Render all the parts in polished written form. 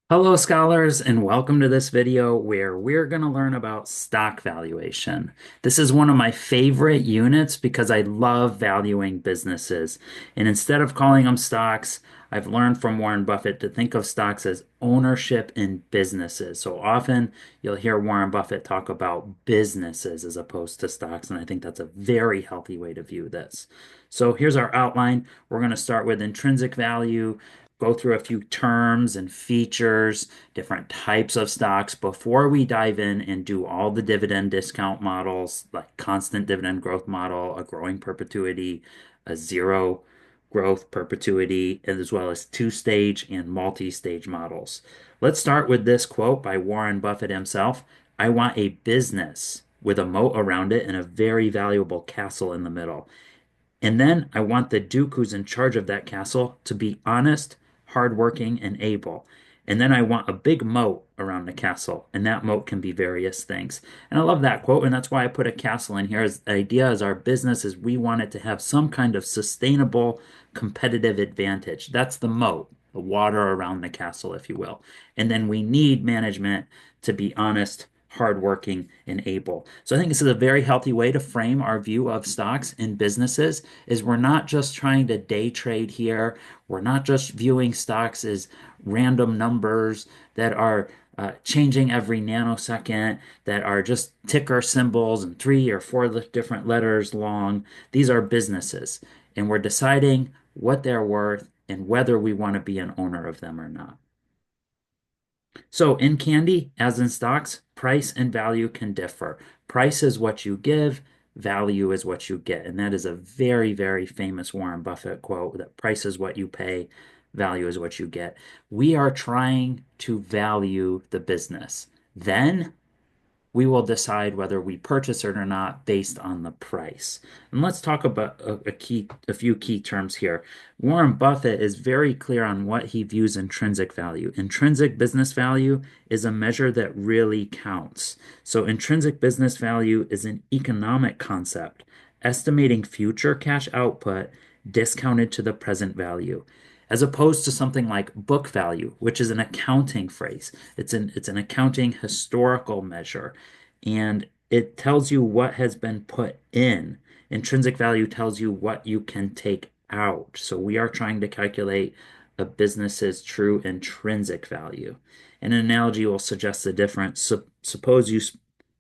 Hello, scholars, and welcome to this video where we're going to learn about stock valuation. This is one of my favorite units because I love valuing businesses. And instead of calling them stocks, I've learned from Warren Buffett to think of stocks as ownership in businesses. So often you'll hear Warren Buffett talk about businesses as opposed to stocks, and I think that's a very healthy way to view this. So here's our outline. We're going to start with intrinsic value, go through a few terms and features, different types of stocks before we dive in and do all the dividend discount models, like constant dividend growth model, a growing perpetuity, a zero growth perpetuity, as well as two-stage and multi-stage models. Let's start with this quote by Warren Buffett himself. I want a business with a moat around it and a very valuable castle in the middle. And then I want the Duke who's in charge of that castle to be honest, hardworking, and able. And then I want a big moat around the castle, and that moat can be various things. And I love that quote, and that's why I put a castle in here. As the idea is our business is we want it to have some kind of sustainable competitive advantage. That's the moat, the water around the castle, if you will. And then we need management to be honest, hardworking, and able. So I think this is a very healthy way to frame our view of stocks and businesses is we're not just trying to day trade here. We're not just viewing stocks as random numbers that are changing every nanosecond, that are just ticker symbols and three or four different letters long. These are businesses, and we're deciding what they're worth and whether we want to be an owner of them or not. So in candy, as in stocks, price and value can differ. Price is what you give, value is what you get. And that is a very, very famous Warren Buffett quote that price is what you pay, value is what you get. We are trying to value the business. Then we will decide whether we purchase it or not based on the price. And let's talk about a few key terms here. Warren Buffett is very clear on what he views intrinsic value. Intrinsic business value is a measure that really counts. So intrinsic business value is an economic concept, estimating future cash output discounted to the present value, as opposed to something like book value, which is an accounting phrase. It's an accounting historical measure, and it tells you what has been put in. Intrinsic value tells you what you can take out. So we are trying to calculate a business's true intrinsic value. An analogy will suggest the difference. Suppose you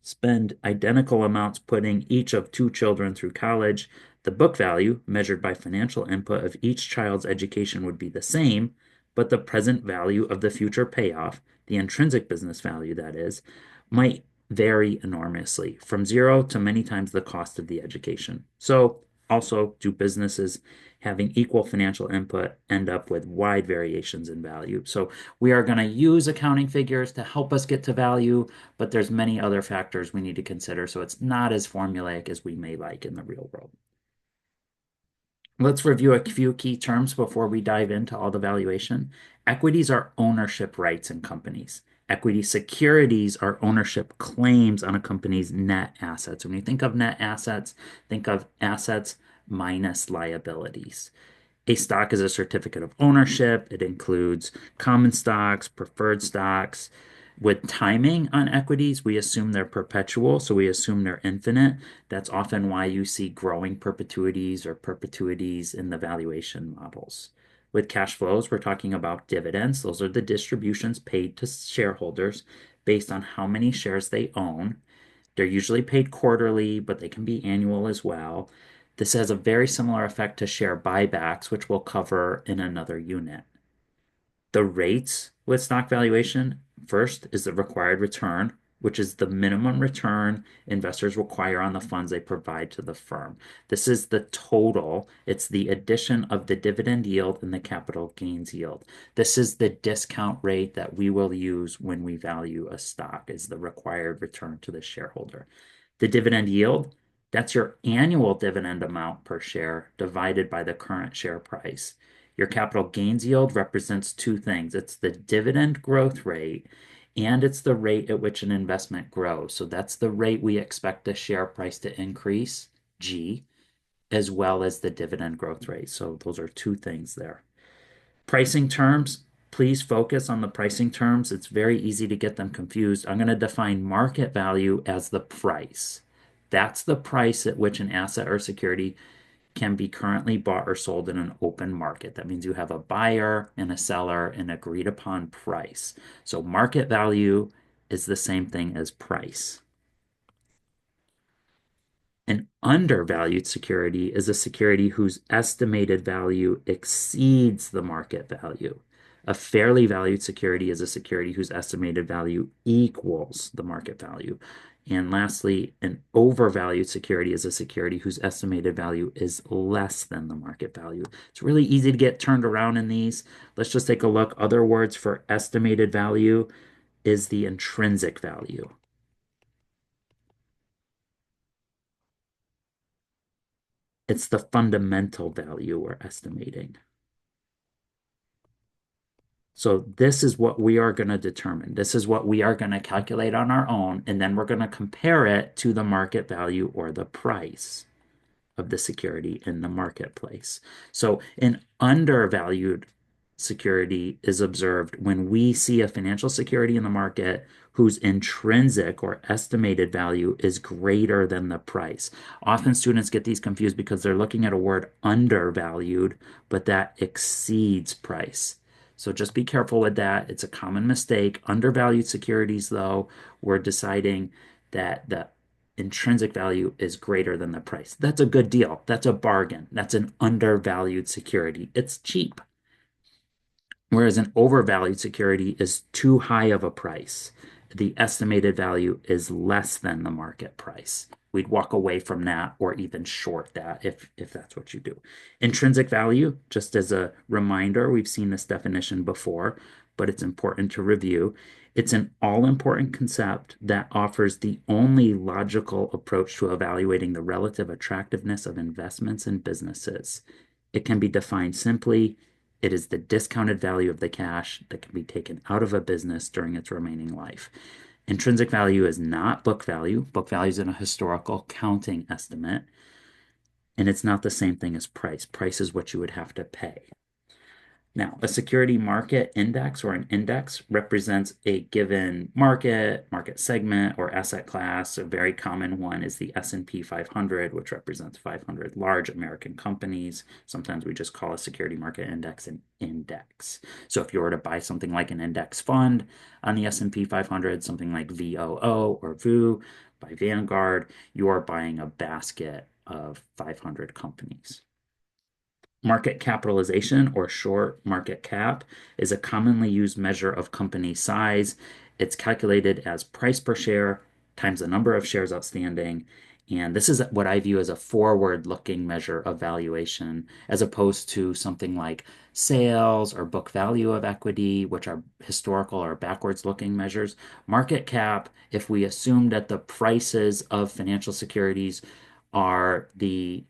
spend identical amounts putting each of two children through college. The book value, measured by financial input of each child's education, would be the same, but the present value of the future payoff, the intrinsic business value that is, might vary enormously from zero to many times the cost of the education. So, also, do businesses having equal financial input end up with wide variations in value? So, we are going to use accounting figures to help us get to value, but there's many other factors we need to consider. So, it's not as formulaic as we may like in the real world. Let's review a few key terms before we dive into all the valuation. Equities are ownership rights in companies. Equity securities are ownership claims on a company's net assets. When you think of net assets, think of assets minus liabilities. A stock is a certificate of ownership. It includes common stocks, preferred stocks. With timing on equities, we assume they're perpetual, so we assume they're infinite. That's often why you see growing perpetuities or perpetuities in the valuation models. With cash flows, we're talking about dividends. Those are the distributions paid to shareholders based on how many shares they own. They're usually paid quarterly, but they can be annual as well. This has a very similar effect to share buybacks, which we'll cover in another unit. The rates with stock valuation, first is the required return, which is the minimum return investors require on the funds they provide to the firm. This is the total. It's the addition of the dividend yield and the capital gains yield. This is the discount rate that we will use when we value a stock, is the required return to the shareholder. The dividend yield, that's your annual dividend amount per share divided by the current share price. Your capital gains yield represents two things. It's the dividend growth rate and it's the rate at which an investment grows. So that's the rate we expect the share price to increase, G, as well as the dividend growth rate. So those are two things there. Pricing terms, Please focus on the pricing terms. It's very easy to get them confused. I'm going to define market value as the price. That's the price at which an asset or security can be currently bought or sold in an open market. That means you have a buyer and a seller and agreed upon price. So market value is the same thing as price. An undervalued security is a security whose estimated value exceeds the market value. A fairly valued security is a security whose estimated value equals the market value. And lastly, an overvalued security is a security whose estimated value is less than the market value. It's really easy to get turned around in these. Let's just take a look. Other words for estimated value is the intrinsic value. It's the fundamental value we're estimating. So this is what we are going to determine. This is what we are going to calculate on our own, and then we're going to compare it to the market value or the price of the security in the marketplace. So an undervalued security is observed when we see a financial security in the market whose intrinsic or estimated value is greater than the price. Often students get these confused because they're looking at a word undervalued, but that exceeds price. So just be careful with that. It's a common mistake. Undervalued securities, though, we're deciding that the intrinsic value is greater than the price. That's a good deal. That's a bargain. That's an undervalued security. It's cheap. Whereas an overvalued security is too high of a price. The estimated value is less than the market price. We'd walk away from that or even short that if that's what you do. Intrinsic value, just as a reminder, we've seen this definition before, but it's important to review. It's an all-important concept that offers the only logical approach to evaluating the relative attractiveness of investments and businesses. It can be defined simply. It is the discounted value of the cash that can be taken out of a business during its remaining life. Intrinsic value is not book value. Book value is a historical counting estimate, and it's not the same thing as price. Price is what you would have to pay. Now, a security market index or an index represents a given market segment, or asset class. A very common one is the S&P 500, which represents 500 large American companies. Sometimes we just call a security market index an index. So if you were to buy something like an index fund on the S&P 500, something like VOO or VOO by Vanguard, you are buying a basket of 500 companies. Market capitalization, or short market cap, is a commonly used measure of company size. It's calculated as price per share times the number of shares outstanding. And this is what I view as a forward-looking measure of valuation, as opposed to something like sales or book value of equity, which are historical or backwards-looking measures. Market cap, if we assume that the prices of financial securities are the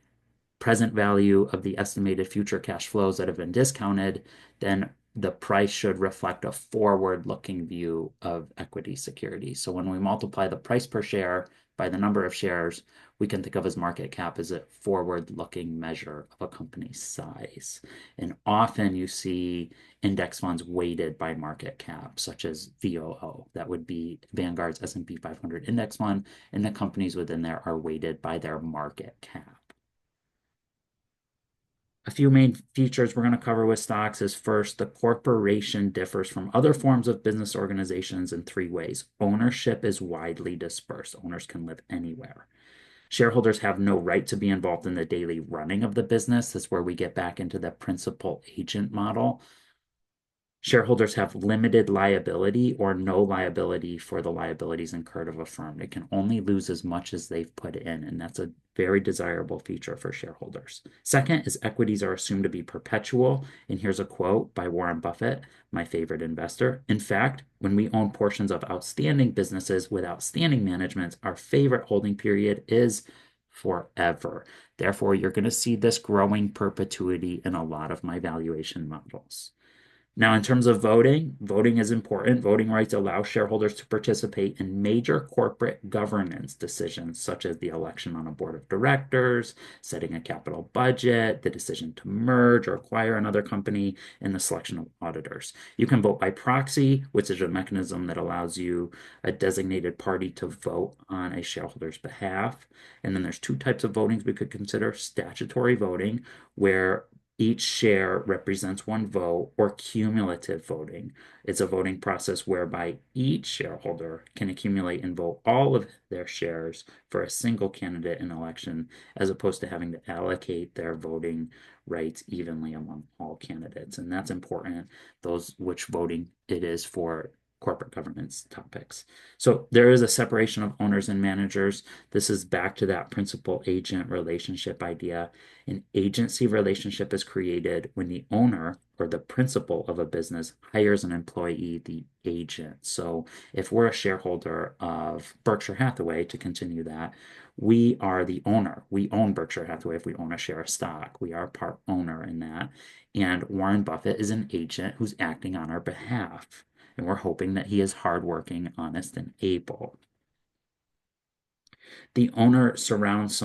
present value of the estimated future cash flows that have been discounted, then the price should reflect a forward-looking view of equity securities. So when we multiply the price per share by the number of shares, we can think of as market cap as a forward-looking measure of a company's size. And often you see index funds weighted by market cap, such as VOO. That would be Vanguard's S&P 500 index fund, and the companies within there are weighted by their market cap. A few main features we're going to cover with stocks is, first, the corporation differs from other forms of business organizations in three ways. Ownership is widely dispersed. Owners can live anywhere. Shareholders have no right to be involved in the daily running of the business. That's where we get back into the principal agent model. Shareholders have limited liability or no liability for the liabilities incurred of a firm. They can only lose as much as they've put in, and that's a very desirable feature for shareholders. Second is equities are assumed to be perpetual, and here's a quote by Warren Buffett, my favorite investor. In fact, when we own portions of outstanding businesses with outstanding managements, our favorite holding period is forever. Therefore, you're going to see this growing perpetuity in a lot of my valuation models. Now, in terms of voting, voting is important. Voting rights allow shareholders to participate in major corporate governance decisions, such as the election on a board of directors, setting a capital budget, the decision to merge or acquire another company, and the selection of auditors. You can vote by proxy, which is a mechanism that allows you, a designated party, to vote on a shareholder's behalf. And then there's two types of votings we could consider: statutory voting, where each share represents one vote, or cumulative voting. It's a voting process whereby each shareholder can accumulate and vote all of their shares for a single candidate in election, as opposed to having to allocate their voting rights evenly among all candidates. And that's important, those which voting it is for corporate governance topics. So there is a separation of owners and managers. This is back to that principal agent relationship idea. An agency relationship is created when the owner or the principal of a business hires an employee, the agent. So if we're a shareholder of Berkshire Hathaway, to continue that, we are the owner. We own Berkshire Hathaway if we own a share of stock. We are part owner in that. And Warren Buffett is an agent who's acting on our behalf. And we're hoping that he is hardworking, honest, and able. The owner surrenders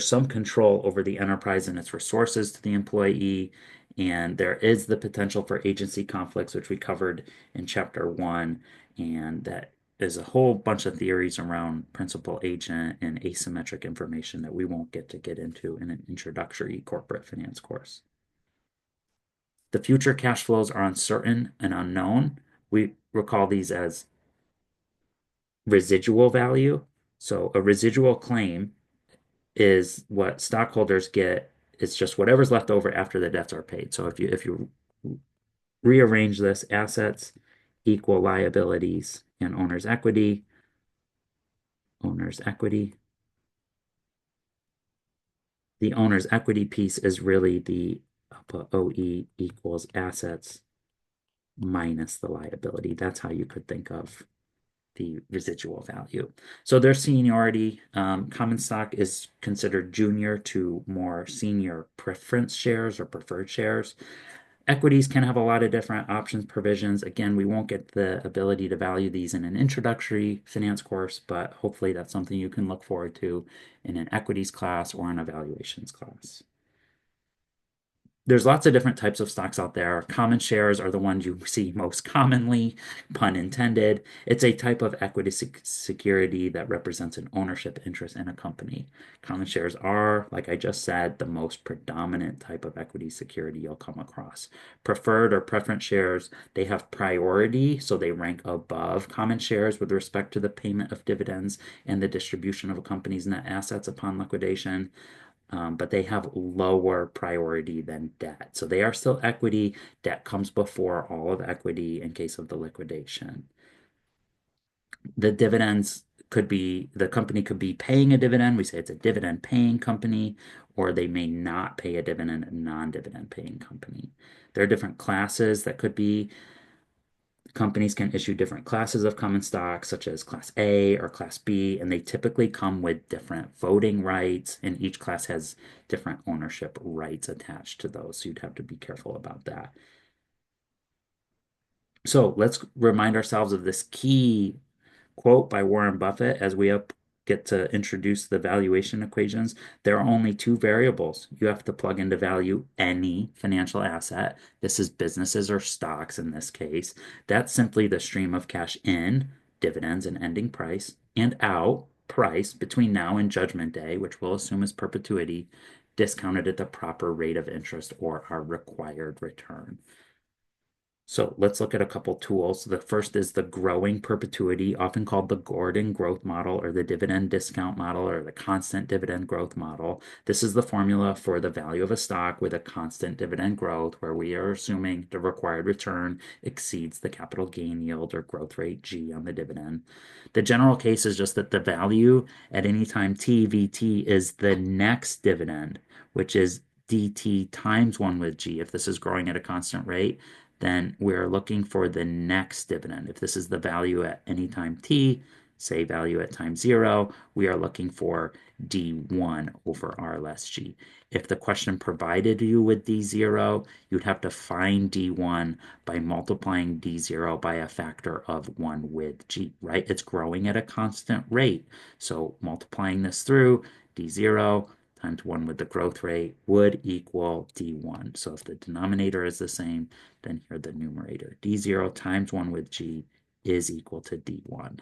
some control over the enterprise and its resources to the employee, and there is the potential for agency conflicts, which we covered in chapter 1, and that is a whole bunch of theories around principal agent and asymmetric information that we won't get into in an introductory corporate finance course. The future cash flows are uncertain and unknown. We recall these as residual value. So a residual claim is what stockholders get. It's just whatever's left over after the debts are paid. So if you rearrange this, assets equal liabilities and owner's equity, owner's equity. The owner's equity piece is really the, I'll put OE equals assets minus the liability. That's how you could think of the residual value. So their seniority, common stock is considered junior to more senior preference shares or preferred shares. Equities can have a lot of different options provisions. Again, we won't get the ability to value these in an introductory finance course, but hopefully that's something you can look forward to in an equities class or an evaluations class. There's lots of different types of stocks out there. Common shares are the ones you see most commonly, pun intended. It's a type of equity security that represents an ownership interest in a company. Common shares are, like I just said, the most predominant type of equity security you'll come across. Preferred or preference shares, they have priority, so they rank above common shares with respect to the payment of dividends and the distribution of a company's net assets upon liquidation. But they have lower priority than debt. So they are still equity. Debt comes before all of equity in case of the liquidation. The dividends could be, the company could be paying a dividend. We say it's a dividend paying company, or they may not pay a dividend, a non-dividend paying company. There are different classes that could be. Companies can issue different classes of common stock, such as Class A or Class B, and they typically come with different voting rights, and each class has different ownership rights attached to those. So you'd have to be careful about that. So let's remind ourselves of this key quote by Warren Buffett as we get to introduce the valuation equations. There are only two variables. You have to plug into value any financial asset. This is businesses or stocks in this case. That's simply the stream of cash in, dividends and ending price, and out, price, between now and judgment day, which we'll assume is perpetuity, discounted at the proper rate of interest or our required return. So let's look at a couple tools. The first is the growing perpetuity, often called the Gordon growth model or the dividend discount model or the constant dividend growth model. This is the formula for the value of a stock with a constant dividend growth, where we are assuming the required return exceeds the capital gain yield or growth rate G on the dividend. The general case is just that the value at any time t, VT, is the next dividend, which is DT times 1 with G. If this is growing at a constant rate, then we're looking for the next dividend. If this is the value at any time t, say value at time 0, we are looking for D1 over R less G. If the question provided you with D0, you'd have to find D1 by multiplying D0 by a factor of 1 with G, right? It's growing at a constant rate. So multiplying this through, D0 times 1 with the growth rate would equal D1. So if the denominator is the same, then here the numerator. D0 times 1 with G is equal to D1.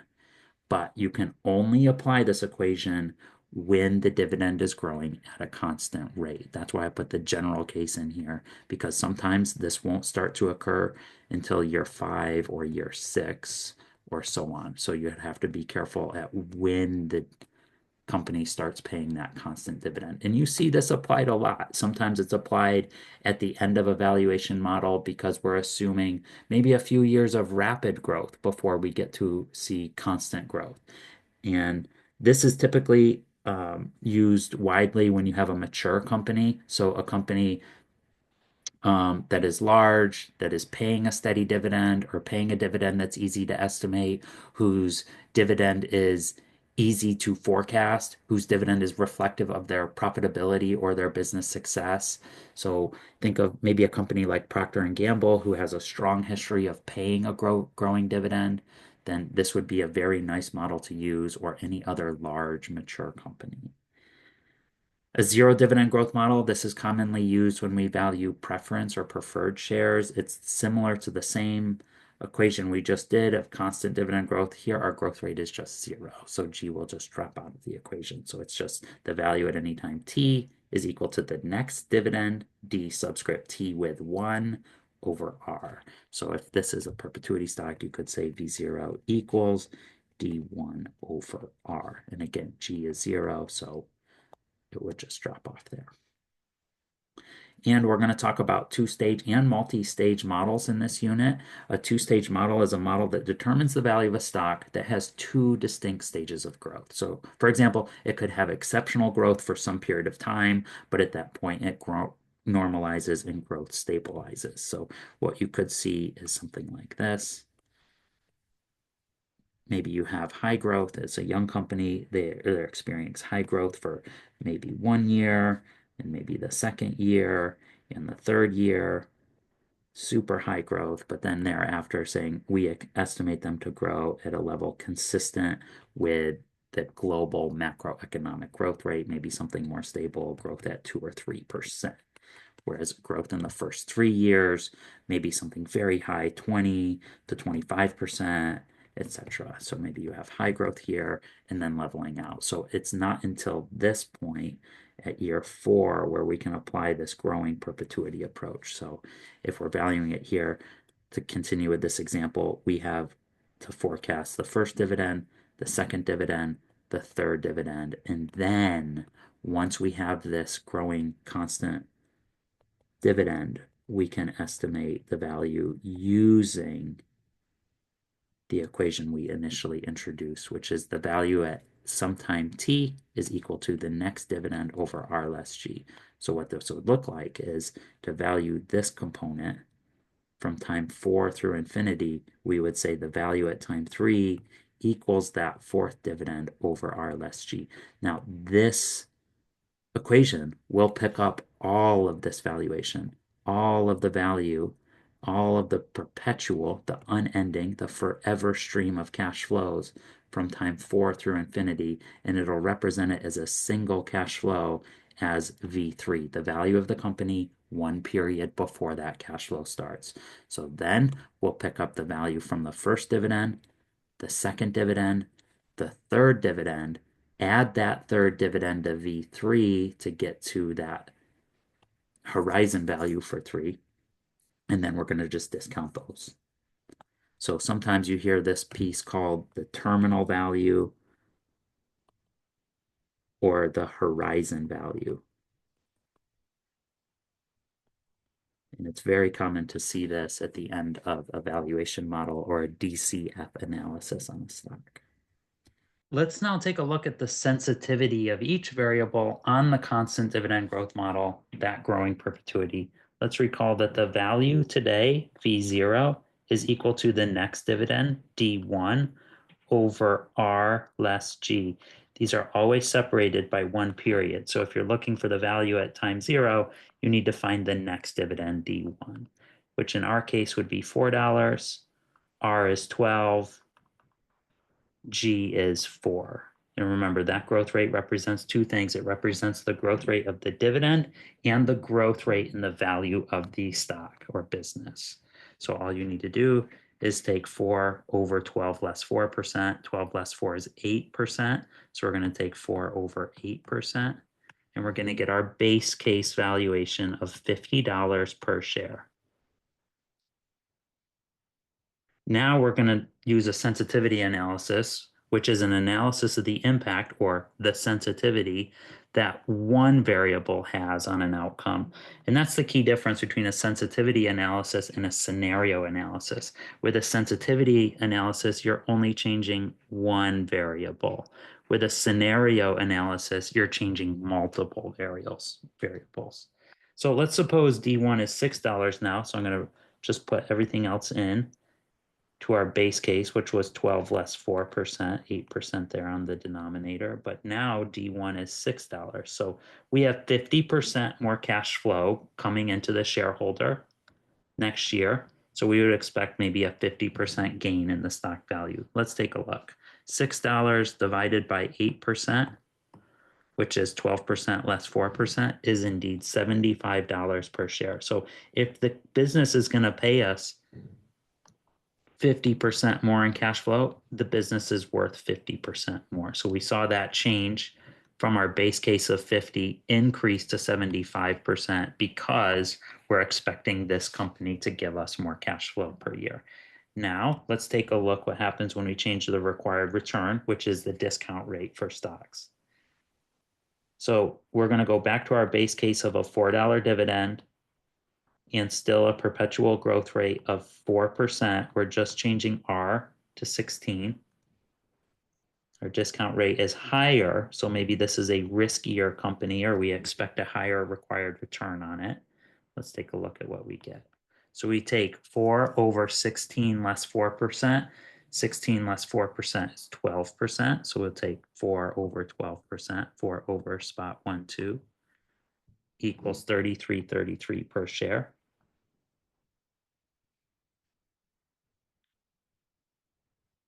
But you can only apply this equation when the dividend is growing at a constant rate. That's why I put the general case in here, because sometimes this won't start to occur until year 5 or year 6 or so on. So you have to be careful at when the company starts paying that constant dividend. And you see this applied a lot. Sometimes it's applied at the end of a valuation model because we're assuming maybe a few years of rapid growth before we get to see constant growth. And this is typically used widely when you have a mature company. So a company that is large, that is paying a steady dividend or paying a dividend that's easy to estimate, whose dividend is easy to forecast, whose dividend is reflective of their profitability or their business success. So think of maybe a company like Procter and Gamble who has a strong history of paying a growing dividend. Then this would be a very nice model to use, or any other large mature company. A zero dividend growth model, this is commonly used when we value preference or preferred shares. It's similar to the same equation we just did of constant dividend growth. Here, our growth rate is just 0. So G will just drop out of the equation. So it's just the value at any time T is equal to the next dividend, D subscript T with 1 over R. So if this is a perpetuity stock, you could say V0 equals D1 over R. And again, G is 0, so it would just drop off there. And we're going to talk about two-stage and multi-stage models in this unit. A two-stage model is a model that determines the value of a stock that has two distinct stages of growth. So, for example, it could have exceptional growth for some period of time, but at that point it normalizes and growth stabilizes. So what you could see is something like this. Maybe you have high growth as a young company. They're experiencing high growth for maybe 1 year, and maybe the second year, and the third year, super high growth. But then thereafter saying we estimate them to grow at a level consistent with the global macroeconomic growth rate, maybe something more stable, growth at 2 or 3%. Whereas growth in the first 3 years, maybe something very high, 20 to 25%, etc. So maybe you have high growth here and then leveling out. So it's not until this point at year 4 where we can apply this growing perpetuity approach. So if we're valuing it here, to continue with this example, we have to forecast the first dividend, the second dividend, the third dividend, and then once we have this growing constant dividend, we can estimate the value using the equation we initially introduced, which is the value at some time t is equal to the next dividend over r less g. So what this would look like is to value this component from time 4 through infinity, we would say the value at time 3 equals that fourth dividend over r less g. Now this equation will pick up all of this valuation, all of the value, all of the perpetual, the unending, the forever stream of cash flows from time 4 through infinity, and it'll represent it as a single cash flow as V3, the value of the company 1 period before that cash flow starts. So then we'll pick up the value from the first dividend, the second dividend, the third dividend, add that third dividend to V3 to get to that horizon value for 3, and then we're going to just discount those. So sometimes you hear this piece called the terminal value or the horizon value. And it's very common to see this at the end of a valuation model or a DCF analysis on a stock. Let's now take a look at the sensitivity of each variable on the constant dividend growth model, that growing perpetuity. Let's recall that the value today, V0, is equal to the next dividend, D1, over R less G. These are always separated by one period. So if you're looking for the value at time 0, you need to find the next dividend, D1, which in our case would be $4. R is 12. G is 4. And remember, that growth rate represents two things. It represents the growth rate of the dividend and the growth rate in the value of the stock or business. So all you need to do is take 4 over 12 less 4%. 12 less 4 is 8%. So we're going to take 4 over 8%. And we're going to get our base case valuation of $50 per share. Now we're going to use a sensitivity analysis, which is an analysis of the impact or the sensitivity that one variable has on an outcome. And that's the key difference between a sensitivity analysis and a scenario analysis. With a sensitivity analysis, you're only changing one variable. With a scenario analysis, you're changing multiple variables. So let's suppose D1 is $6 now. So I'm going to just put everything else in to our base case, which was 12 less 4%, 8% there on the denominator. But now D1 is $6. So we have 50% more cash flow coming into the shareholder next year. So we would expect maybe a 50% gain in the stock value. Let's take a look. $6 divided by 8%, which is 12% less 4%, is indeed $75 per share. So if the business is going to pay us 50% more in cash flow, the business is worth 50% more. So we saw that change from our base case of 50 increase to 75% because we're expecting this company to give us more cash flow per year. Now, let's take a look what happens when we change the required return, which is the discount rate for stocks. So we're going to go back to our base case of a $4 dividend and still a perpetual growth rate of 4%. We're just changing R to 16. Our discount rate is higher, so maybe this is a riskier company or we expect a higher required return on it. Let's take a look at what we get. So we take 4 over 16 less 4%. 16 less 4% is 12%. So we'll take 4 over 12%. 4 over spot 1, 2 equals 33.33 per share.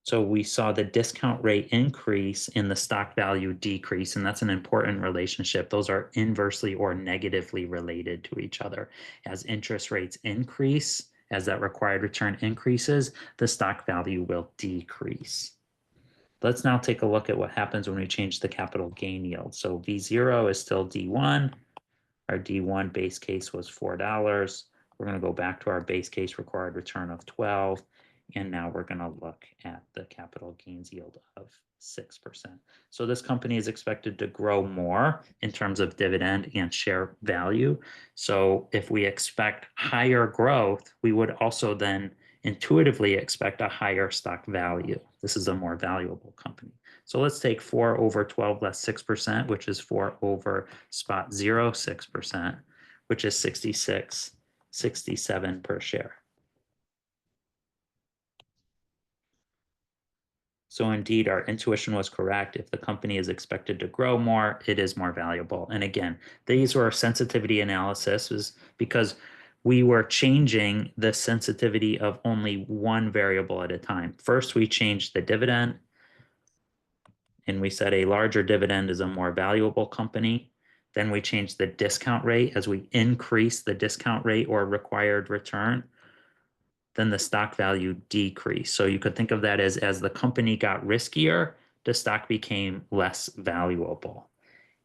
So we saw the discount rate increase and the stock value decrease, and that's an important relationship. Those are inversely or negatively related to each other. As interest rates increase, as that required return increases, the stock value will decrease. Let's now take a look at what happens when we change the capital gain yield. So V0 is still D1. Our D1 base case was $4. We're going to go back to our base case required return of 12. And now we're going to look at the capital gains yield of 6%. So this company is expected to grow more in terms of dividend and share value. So if we expect higher growth, we would also then intuitively expect a higher stock value. This is a more valuable company. So let's take 4 over 12 less 6%, which is 4 over spot 0, 6%, which is 66.67 per share. So indeed, our intuition was correct. If the company is expected to grow more, it is more valuable. And again, these were sensitivity analyses because we were changing the sensitivity of only one variable at a time. First, we changed the dividend, and we said a larger dividend is a more valuable company. Then we changed the discount rate as we increase the discount rate or required return. Then the stock value decreased. So you could think of that as the company got riskier, the stock became less valuable.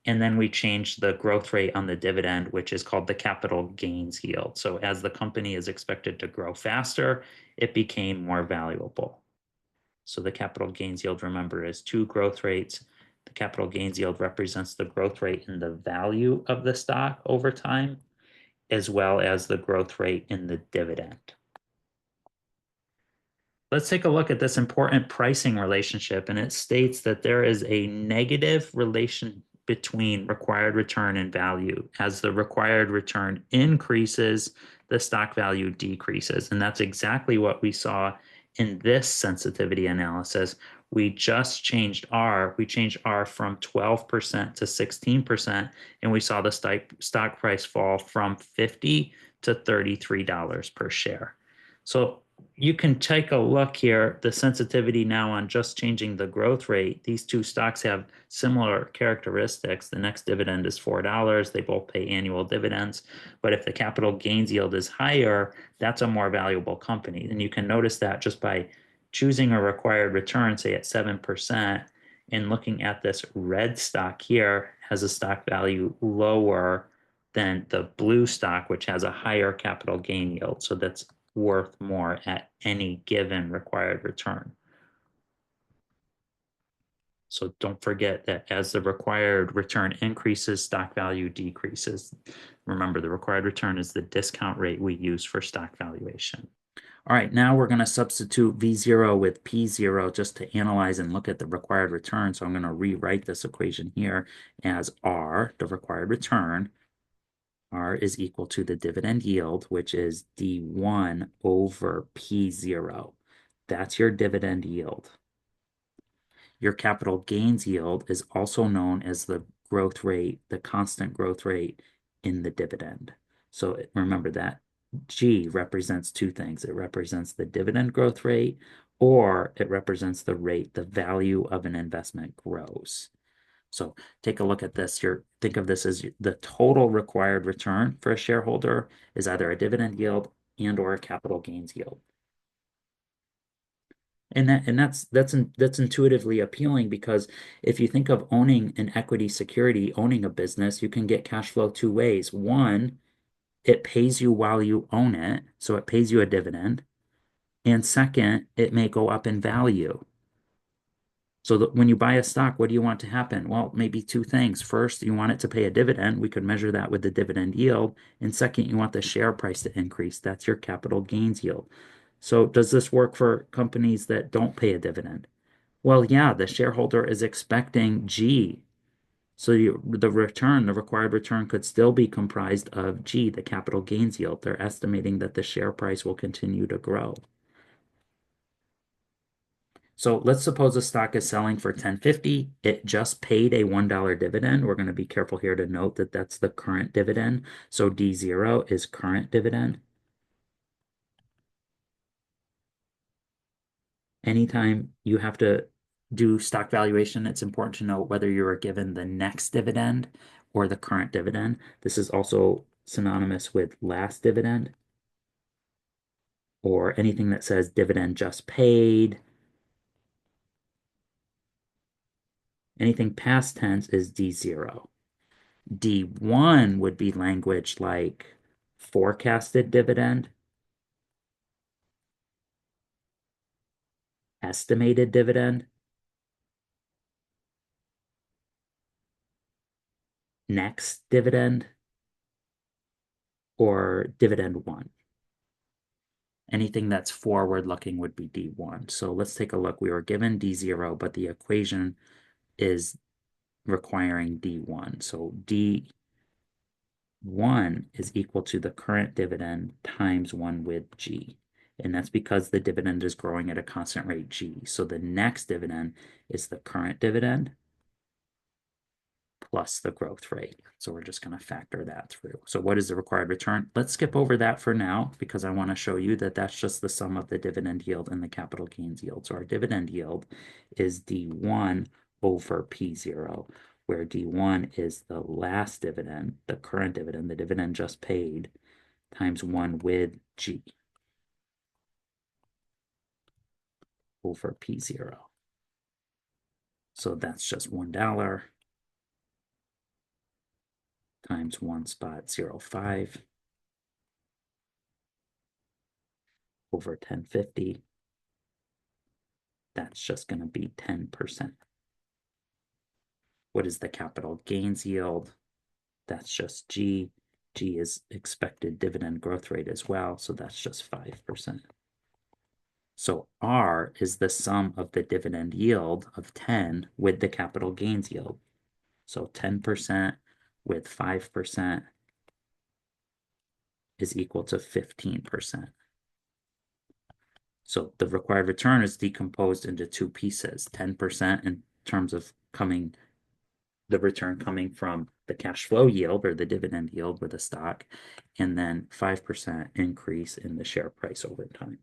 And then we changed the growth rate on the dividend, which is called the capital gains yield. So as the company is expected to grow faster, it became more valuable. So the capital gains yield, remember, is two growth rates. The capital gains yield represents the growth rate in the value of the stock over time, as well as the growth rate in the dividend. Let's take a look at this important pricing relationship, and it states that there is a negative relation between required return and value. As the required return increases, the stock value decreases, and that's exactly what we saw in this sensitivity analysis, we just changed R. We changed R from 12% to 16%, and we saw the stock price fall from $50 to $33 per share. So you can take a look here, the sensitivity now on just changing the growth rate. These two stocks have similar characteristics. The next dividend is $4. They both pay annual dividends. But if the capital gains yield is higher, that's a more valuable company. And you can notice that just by choosing a required return, say at 7%, and looking at this red stock here has a stock value lower than the blue stock, which has a higher capital gain yield. So that's worth more at any given required return. So don't forget that as the required return increases, stock value decreases. Remember, the required return is the discount rate we use for stock valuation. All right, now we're going to substitute V0 with P0 just to analyze and look at the required return. So I'm going to rewrite this equation here as R, the required return. R is equal to the dividend yield, which is D1 over P0. That's your dividend yield. Your capital gains yield is also known as the growth rate, the constant growth rate in the dividend. So remember that G represents two things. It represents the dividend growth rate, or it represents the rate the value of an investment grows. So take a look at this. Think of this as the total required return for a shareholder is either a dividend yield and or a capital gains yield. And that's intuitively appealing because if you think of owning an equity security, owning a business, you can get cash flow two ways. One, it pays you while you own it, so it pays you a dividend. And second, it may go up in value. So that when you buy a stock, what do you want to happen? Well, maybe two things. First, you want it to pay a dividend. We could measure that with the dividend yield. And second, you want the share price to increase. That's your capital gains yield. So does this work for companies that don't pay a dividend? Well, yeah, the shareholder is expecting G. So the return, the required return could still be comprised of G, the capital gains yield. They're estimating that the share price will continue to grow. So let's suppose a stock is selling for $10.50. It just paid a $1 dividend. We're going to be careful here to note that that's the current dividend. So D0 is current dividend. Anytime you have to do stock valuation, it's important to note whether you are given the next dividend or the current dividend. This is also synonymous with last dividend or anything that says dividend just paid. Anything past tense is D0. D1 would be language like forecasted dividend, estimated dividend, next dividend, or dividend one. Anything that's forward looking would be D1. So let's take a look. We were given D0, but the equation is requiring D1. So D1 is equal to the current dividend times 1 with G. And that's because the dividend is growing at a constant rate G. So the next dividend is the current dividend plus the growth rate. So we're just going to factor that through. So what is the required return? Let's skip over that for now because I want to show you that that's just the sum of the dividend yield and the capital gains yield. So our dividend yield is D1 over P0, where D1 is the last dividend, the current dividend, the dividend just paid, times 1 with G over P0. So that's just $1 times 1.05 over 1050. That's just going to be 10%. What is the capital gains yield? That's just G. G is expected dividend growth rate as well, so that's just 5%. So R is the sum of the dividend yield of 10 with the capital gains yield. So 10% with 5% is equal to 15%. So the required return is decomposed into two pieces, 10% in terms of the return coming from the cash flow yield or the dividend yield with a stock, and then 5% increase in the share price over time.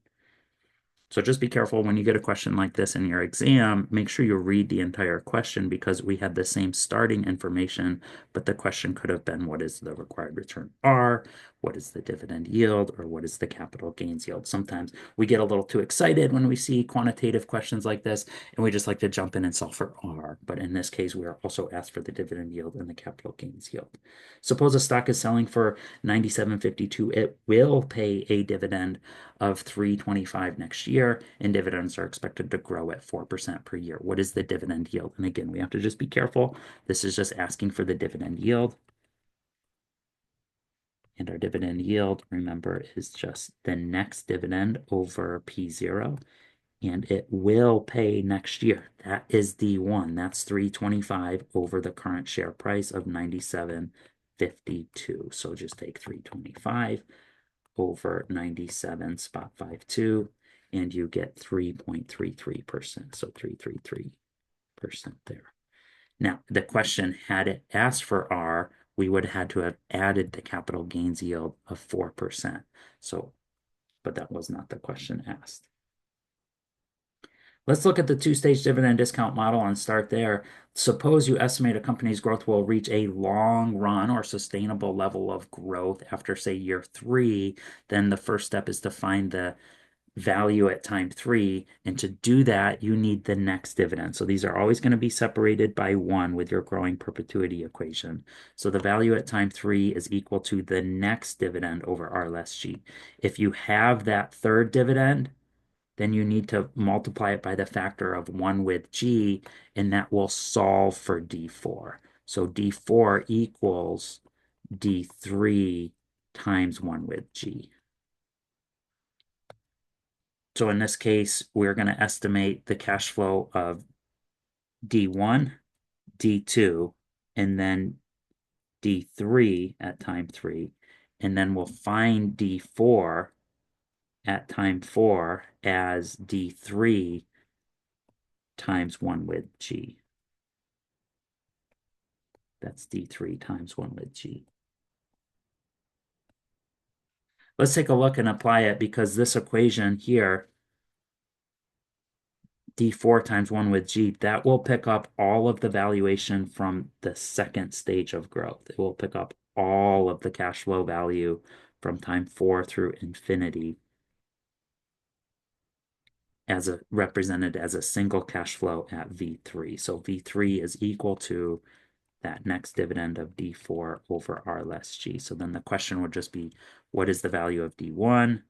So just be careful when you get a question like this in your exam, make sure you read the entire question because we had the same starting information, but the question could have been, what is the required return R? What is the dividend yield? Or what is the capital gains yield? Sometimes we get a little too excited when we see quantitative questions like this, and we just like to jump in and solve for R. But in this case, we are also asked for the dividend yield and the capital gains yield. Suppose a stock is selling for $97.52. It will pay a dividend of $3.25 next year, and dividends are expected to grow at 4% per year. What is the dividend yield? And again, we have to just be careful. This is just asking for the dividend yield. And our dividend yield, remember, is just the next dividend over P0. And it will pay next year. That is D1. That's $3.25 over the current share price of $97.52. So just take $3.25 over 97.52, and you get 3.33%. So 3.33% there. Now, the question, had it asked for R, we would have had to have added the capital gains yield of 4%. So, but that was not the question asked. Let's look at the two-stage dividend discount model and start there. Suppose you estimate a company's growth will reach a long run or sustainable level of growth after, say, year 3. Then the first step is to find the value at time 3. And to do that, you need the next dividend. So these are always going to be separated by 1 with your growing perpetuity equation. So the value at time 3 is equal to the next dividend over R less G. If you have that third dividend, then you need to multiply it by the factor of 1 with G, and that will solve for D4. So D4 equals D3 times 1 with G. So in this case, we're going to estimate the cash flow of D1, D2, and then D3 at time 3. And then we'll find D4 at time 4 as D3 times 1 with G. That's D3 times 1 with G. Let's take a look and apply it because this equation here, D4 times 1 with G, that will pick up all of the valuation from the second stage of growth. It will pick up all of the cash flow value from time 4 through infinity as represented as a single cash flow at V3. So V3 is equal to that next dividend of D4 over R less G. So then the question would just be, what is the value of D1?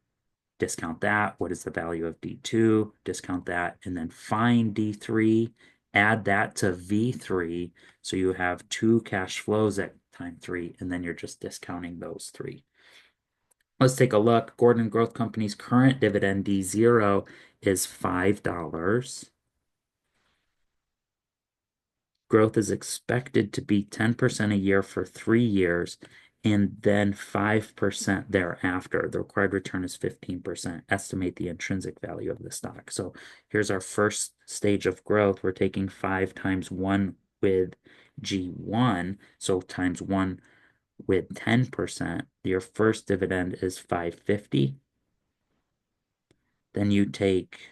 Discount that. What is the value of D2? Discount that. And then find D3, add that to V3. So you have 2 cash flows at time 3, and then you're just discounting those 3. Let's take a look. Gordon Growth Company's current dividend D0 is $5. Growth is expected to be 10% a year for 3 years and then 5% thereafter. The required return is 15%. Estimate the intrinsic value of the stock. So here's our first stage of growth. We're taking 5 times 1 with G1, so times 1 with 10%. Your first dividend is $5.50. Then you take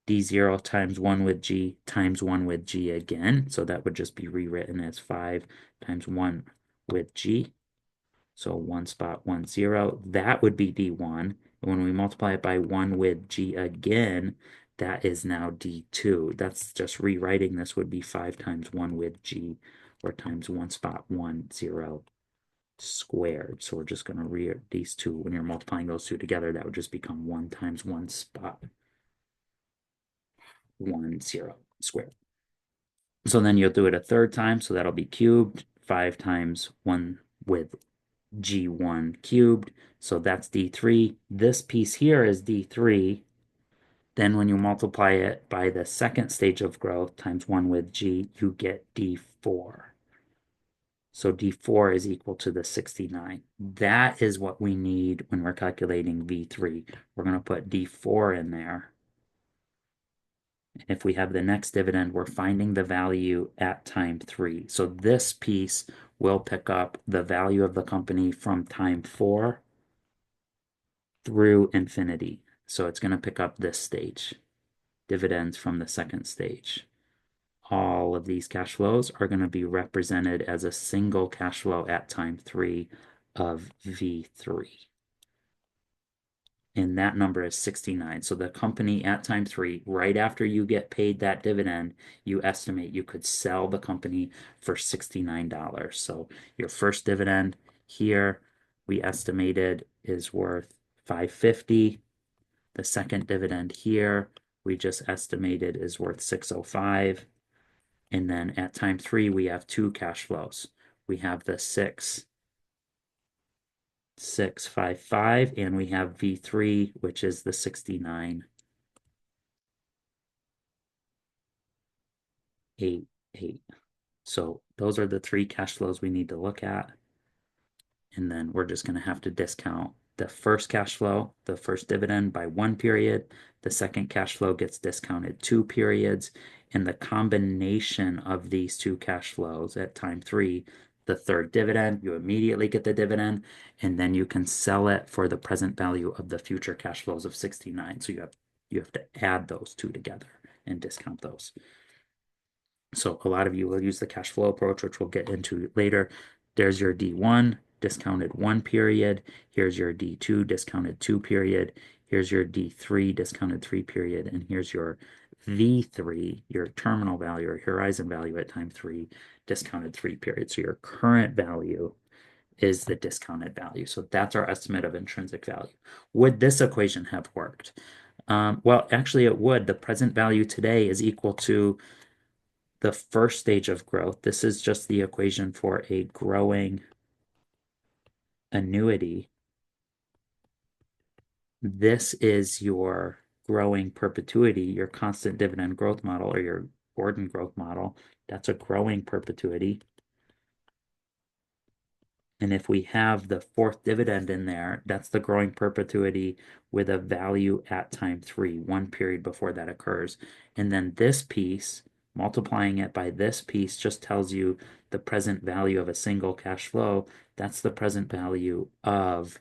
D0 times 1 with G times 1 with G again. So that would just be rewritten as 5 times 1 with G. So 1 spot 1 0. That would be D1. And when we multiply it by 1 with G again, that is now D2. That's just rewriting this would be 5 times 1 with G or times 1 spot 1 0 squared. So we're just going to rewrite these two. When you're multiplying those two together, that would just become 1 times 1 spot 1 0 squared. So then you'll do it a third time. So that'll be cubed. 5 times 1 with G1 cubed. So that's D3. This piece here is D3. Then when you multiply it by the second stage of growth times 1 with G, you get D4. So D4 is equal to the 69. That is what we need when we're calculating V3. We're going to put D4 in there. And if we have the next dividend, we're finding the value at time 3. So this piece will pick up the value of the company from time 4 through infinity. So it's going to pick up this stage, dividends from the second stage. All of these cash flows are going to be represented as a single cash flow at time 3 of V3. And that number is 69. So the company at time 3, right after you get paid that dividend, you estimate you could sell the company for $69. So your first dividend here, we estimated is worth $550. The second dividend here, we just estimated is worth $605. And then at time 3, we have two cash flows. We have the 655, and we have V3, which is the 6988. So those are the three cash flows we need to look at. And then we're just going to have to discount the first cash flow, the first dividend, by 1 period. The second cash flow gets discounted 2 periods. And the combination of these two cash flows at time 3, the third dividend, you immediately get the dividend, and then you can sell it for the present value of the future cash flows of 69. So you have to add those two together and discount those. So a lot of you will use the cash flow approach, which we'll get into later. There's your D1, discounted 1 period. Here's your D2, discounted 2 period. Here's your D3, discounted 3 period. And here's your V3, your terminal value or horizon value at time 3, discounted 3 period. So your current value is the discounted value. So that's our estimate of intrinsic value. Would this equation have worked? Well, actually it would. The present value today is equal to the first stage of growth. This is just the equation for a growing annuity. This is your growing perpetuity, your constant dividend growth model, or your Gordon growth model. That's a growing perpetuity. And if we have the fourth dividend in there, that's the growing perpetuity with a value at time 3, 1 period before that occurs. And then this piece, multiplying it by this piece, just tells you the present value of a single cash flow. That's the present value of,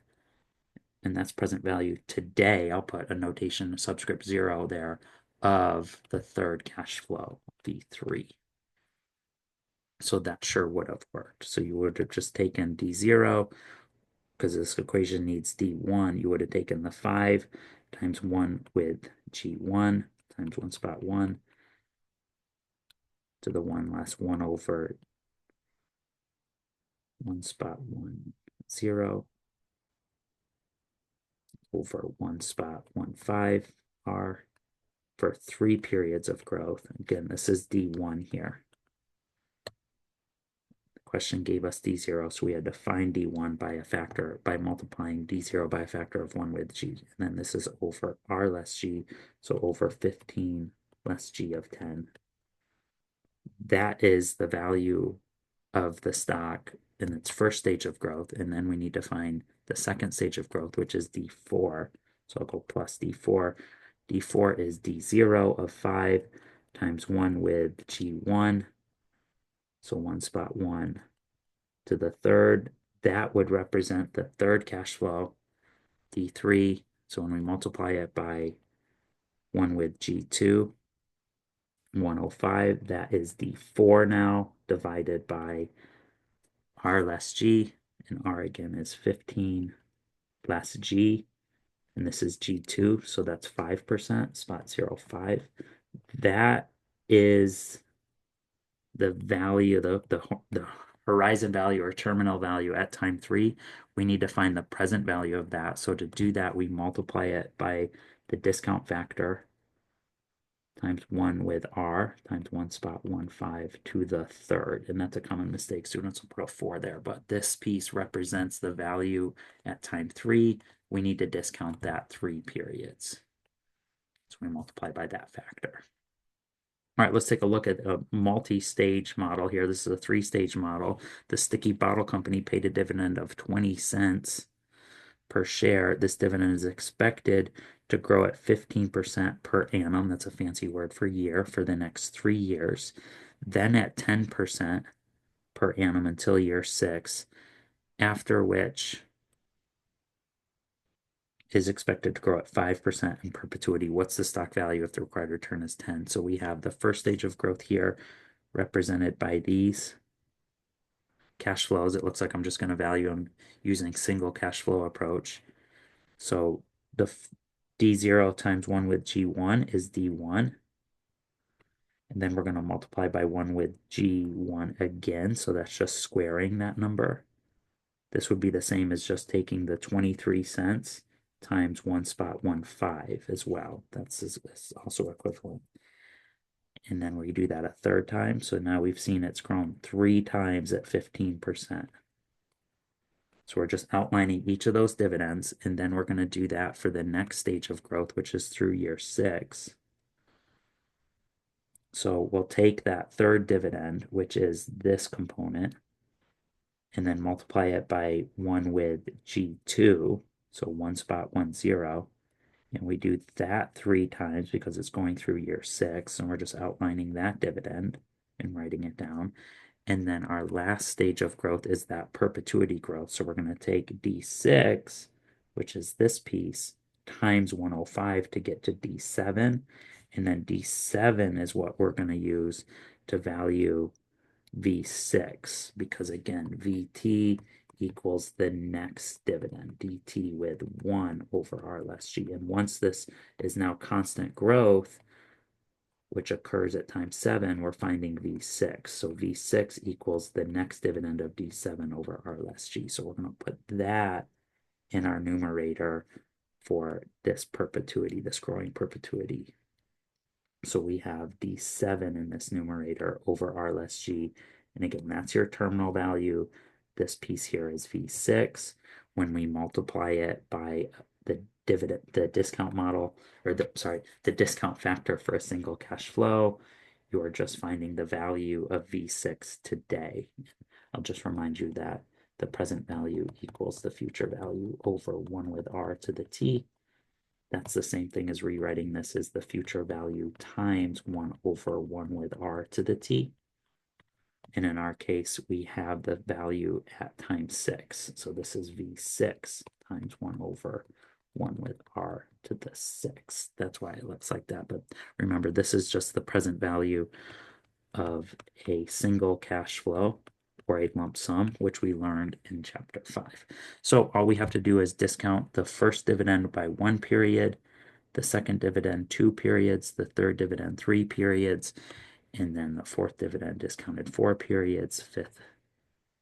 and that's present value today. I'll put a notation, a subscript 0 there, of the third cash flow, V3. So that sure would have worked. So you would have just taken D0, because this equation needs D1, you would have taken the 5 times 1 with G1 times 1 spot 1 to the 1 less 1 over 1 spot 1 0 over 1 spot 1 5 R for 3 periods of growth. Again, this is D1 here. Question gave us D0, so we had to find D1 by a factor, by multiplying D0 by a factor of 1 with G. And then this is over R less G, so over 15 less G of 10. That is the value of the stock in its first stage of growth. And then we need to find the second stage of growth, which is D4. So I'll go plus D4. D4 is D0 of 5 times 1 with G1. So 1 spot 1 to the third. That would represent the third cash flow, D3. So when we multiply it by 1 with G2, 105, that is D4 now, divided by R less G, and R again is 15 less G, and this is G2, so that's 5%, spot 0.5. That is the value, the horizon value or terminal value at time 3. We need to find the present value of that. So to do that, we multiply it by the discount factor times 1 with R times 1 spot 1 5 to the third. And that's a common mistake. Students will put a 4 there, but this piece represents the value at time 3. We need to discount that 3 periods. So we multiply by that factor. All right, let's take a look at a multi-stage model here. This is a three-stage model. The Sticky Bottle Company paid a dividend of 20 cents per share. This dividend is expected to grow at 15% per annum. That's a fancy word for year for the next 3 years. Then at 10% per annum until year 6, after which is expected to grow at 5% in perpetuity. What's the stock value if the required return is 10? So we have the first stage of growth here represented by these cash flows. It looks like I'm just going to value them using single cash flow approach. So the D0 times 1 with G1 is D1. And then we're going to multiply by 1 with G1 again. So that's just squaring that number. This would be the same as just taking the 23 cents times 1.15 as well. That's also equivalent. And then we do that a third time. So now we've seen it's grown 3 times at 15%. So we're just outlining each of those dividends, and then we're going to do that for the next stage of growth, which is through year 6. So we'll take that third dividend, which is this component, and then multiply it by 1 with G2, so 1.10, and we do that 3 times because it's going through year 6, and we're just outlining that dividend and writing it down. And then our last stage of growth is that perpetuity growth. So we're going to take D6, which is this piece, times 105 to get to D7. And then D7 is what we're going to use to value V6, because again, VT equals the next dividend, DT with 1 over R less G. And once this is now constant growth, which occurs at time 7, we're finding V6. So V6 equals the next dividend of D7 over R less G. So we're going to put that in our numerator for this perpetuity, this growing perpetuity. So we have D7 in this numerator over R less G. And again, that's your terminal value. This piece here is V6. When we multiply it by the discount model, or the discount factor for a single cash flow, you are just finding the value of V6 today. I'll just remind you that the present value equals the future value over 1 with R to the T. That's the same thing as rewriting this as the future value times 1 over 1 with R to the T. And in our case, we have the value at time 6. So this is V6 times 1 over 1 with R to the 6. That's why it looks like that. But remember, this is just the present value of a single cash flow or a lump sum, which we learned in chapter 5. So all we have to do is discount the first dividend by 1 period, the second dividend 2 periods, the third dividend 3 periods, and then the fourth dividend discounted 4 periods, fifth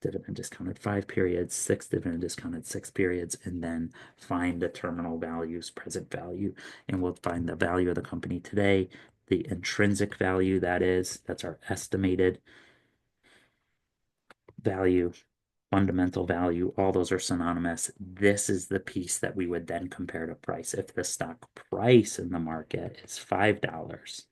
dividend discounted 5 periods, sixth dividend discounted 6 periods, and then find the terminal values, present value, and we'll find the value of the company today, the intrinsic value, that's our estimated value, fundamental value, all those are synonymous. This is the piece that we would then compare to price. If the stock price in the market is $5,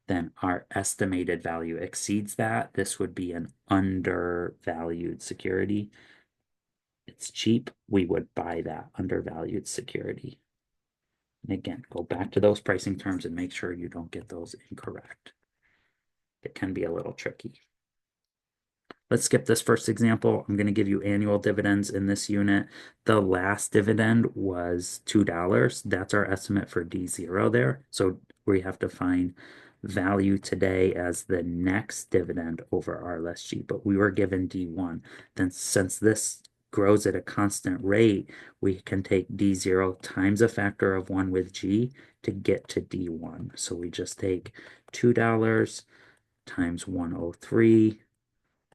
then our estimated value exceeds that. This would be an undervalued security. It's cheap. We would buy that undervalued security. And again, go back to those pricing terms and make sure you don't get those incorrect. It can be a little tricky. Let's skip this first example. I'm going to give you annual dividends in this unit. The last dividend was $2. That's our estimate for D0 there. So we have to find value today as the next dividend over R less G, but we were given D1. Then since this grows at a constant rate, we can take D0 times a factor of 1 with G to get to D1. So we just take $2 times 103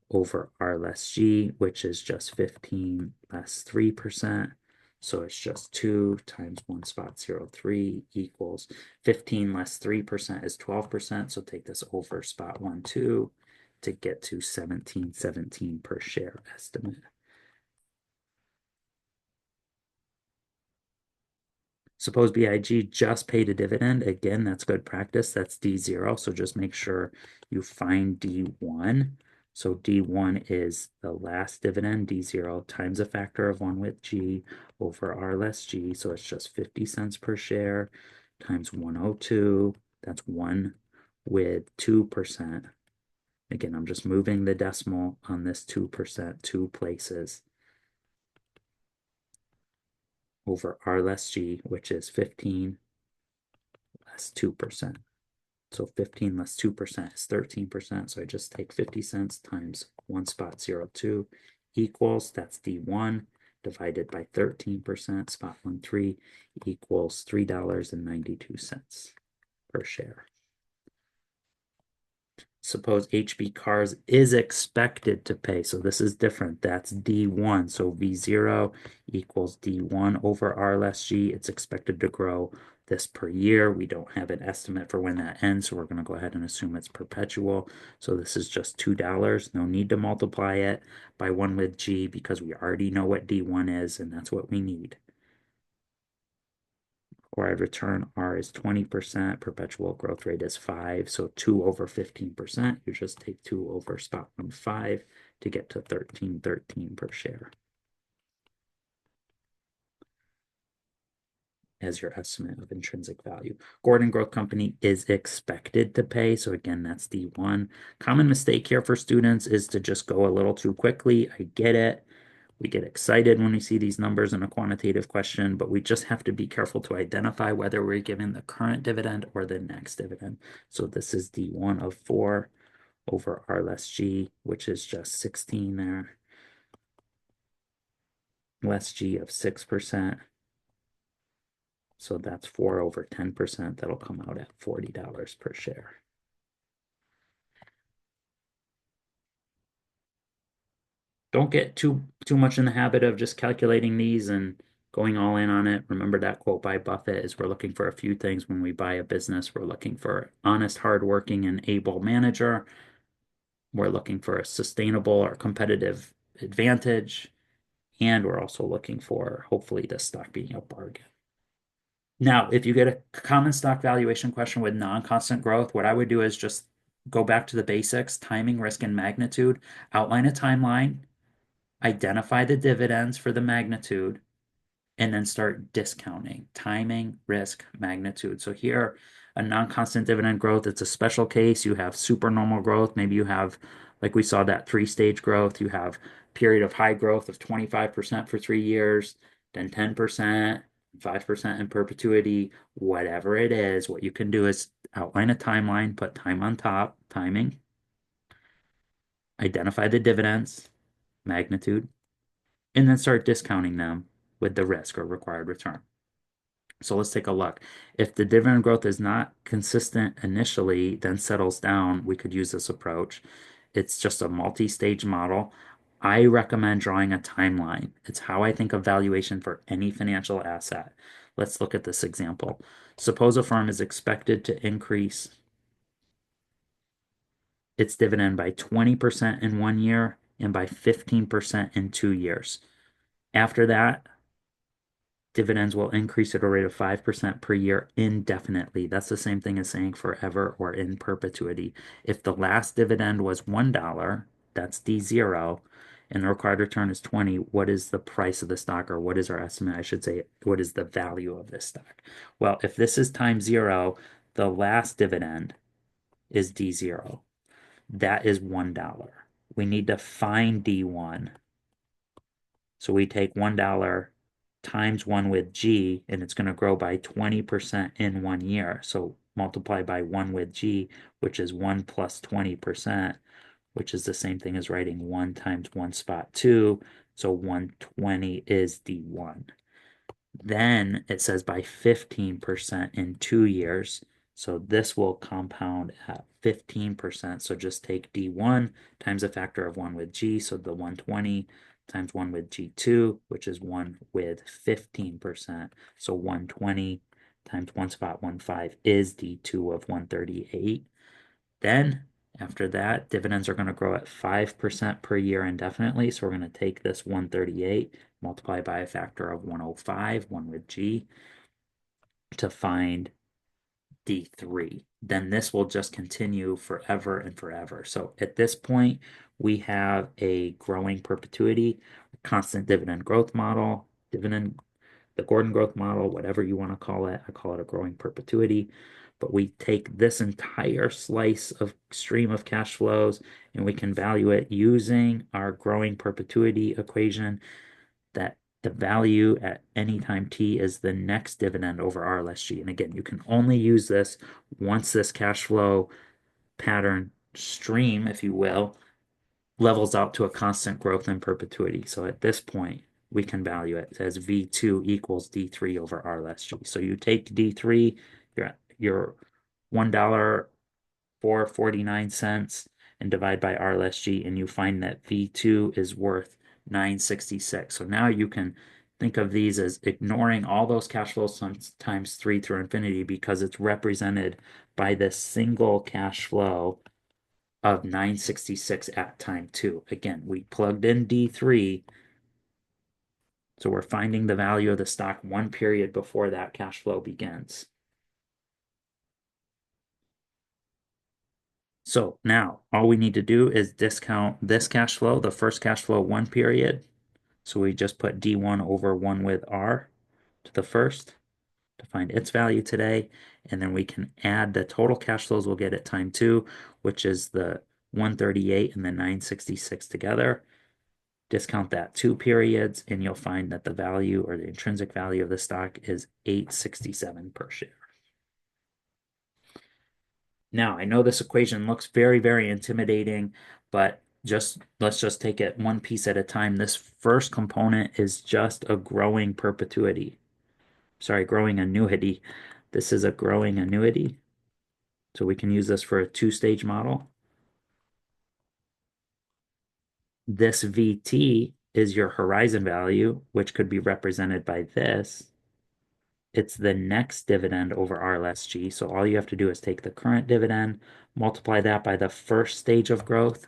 over R less G, which is just 15 less 3%. So it's just 2 times 1.03 equals 15 less 3% is 12%. So take this over 0.12 to get to 17.17 per share estimate. Suppose BIG just paid a dividend. Again, that's good practice. That's D0. So just make sure you find D1. So D1 is the last dividend, D0 times a factor of 1 with G over R less G. So it's just 50 cents per share times 102. That's 1 with 2%. Again, I'm just moving the decimal on this 2%, 2 places, over R less G, which is 15 less 2%. So 15 less 2% is 13%. So I just take 50 cents times 1.02 equals, that's D1, divided by 13%, spot 13 equals $3.92 per share. Suppose HB Cars is expected to pay. So this is different. That's D1. So V0 equals D1 over R less G. It's expected to grow this per year. We don't have an estimate for when that ends, so we're going to go ahead and assume it's perpetual. So this is just $2. No need to multiply it by 1 with G because we already know what D1 is, and that's what we need. Required return R is 20%, perpetual growth rate is 5, so 2 over 15%. You just take 2 over spot 15 to get to 13.13 per share as your estimate of intrinsic value. Gordon Growth Company is expected to pay, so again, that's D1. Common mistake here for students is to just go a little too quickly. I get it. We get excited when we see these numbers in a quantitative question, but we just have to be careful to identify whether we're given the current dividend or the next dividend. So this is D1 of 4 over R less G, which is just 16 there, less G of 6%. So that's 4 over 10%. That'll come out at $40 per share. Don't get too much in the habit of just calculating these and going all in on it. Remember that quote by Buffett is we're looking for a few things when we buy a business. We're looking for honest, hardworking, and able manager. We're looking for a sustainable or competitive advantage. And we're also looking for, hopefully, the stock being a bargain. Now, if you get a common stock valuation question with non-constant growth, what I would do is just go back to the basics, timing, risk, and magnitude, outline a timeline, identify the dividends for the magnitude, and then start discounting timing, risk, magnitude. So here, a non-constant dividend growth, it's a special case. You have supernormal growth. Maybe you have, like we saw, that three-stage growth. You have period of high growth of 25% for 3 years, then 10%, 5% in perpetuity, whatever it is. What you can do is outline a timeline, put time on top, timing, identify the dividends, magnitude, and then start discounting them with the risk or required return. So let's take a look. If the dividend growth is not consistent initially, then settles down, we could use this approach. It's just a multi-stage model. I recommend drawing a timeline. It's how I think of valuation for any financial asset. Let's look at this example. Suppose a firm is expected to increase its dividend by 20% in 1 year and by 15% in 2 years. After that, dividends will increase at a rate of 5% per year indefinitely. That's the same thing as saying forever or in perpetuity. If the last dividend was $1, that's D0, and the required return is 20, what is the price of the stock, or what is our estimate? I should say, what is the value of this stock? Well, if this is times 0, the last dividend is D0. That is $1. We need to find D1. So we take $1 times 1 with G, and it's going to grow by 20% in 1 year. So multiply by 1 with G, which is 1 plus 20%, which is the same thing as writing 1 times 1 spot 2. So 120 is D1. Then it says by 15% in 2 years. So this will compound at 15%. So just take D1 times a factor of 1 with G. So the 120 times 1 with G2, which is 1 with 15%. So 120 times 1 spot 15 is D2 of 138. Then after that, dividends are going to grow at 5% per year indefinitely. So we're going to take this 138, multiply by a factor of 105, 1 with G. to find D3. Then this will just continue forever and forever. So at this point, we have a growing perpetuity, constant dividend growth model, the Gordon growth model, whatever you want to call it. I call it a growing perpetuity. But we take this entire slice of stream of cash flows and we can value it using our growing perpetuity equation that the value at any time t is the next dividend over RLSG. And again, you can only use this once this cash flow pattern stream, if you will, levels out to a constant growth in perpetuity. So at this point, we can value it as V2 equals D3 over RLSG. So you take D3, your $1.449 and divide by RLSG, and you find that V2 is worth 966. So now you can think of these as ignoring all those cash flows times 3 through infinity because it's represented by this single cash flow of 966 at time 2. Again, we plugged in D3, so we're finding the value of the stock one period before that cash flow begins. So now all we need to do is discount this cash flow, the first cash flow one period. So we just put D1 over 1 with R to the first to find its value today. And then we can add the total cash flows we'll get at time 2, which is the 138 and the 966 together. Discount that 2 periods, and you'll find that the value or the intrinsic value of the stock is $8.67 per share. Now, I know this equation looks very, very intimidating, but let's just take it one piece at a time. This first component is just a growing perpetuity. Sorry, growing annuity. This is a growing annuity. So we can use this for a two-stage model. This VT is your horizon value, which could be represented by this. It's the next dividend over RLSG. So all you have to do is take the current dividend, multiply that by the first stage of growth,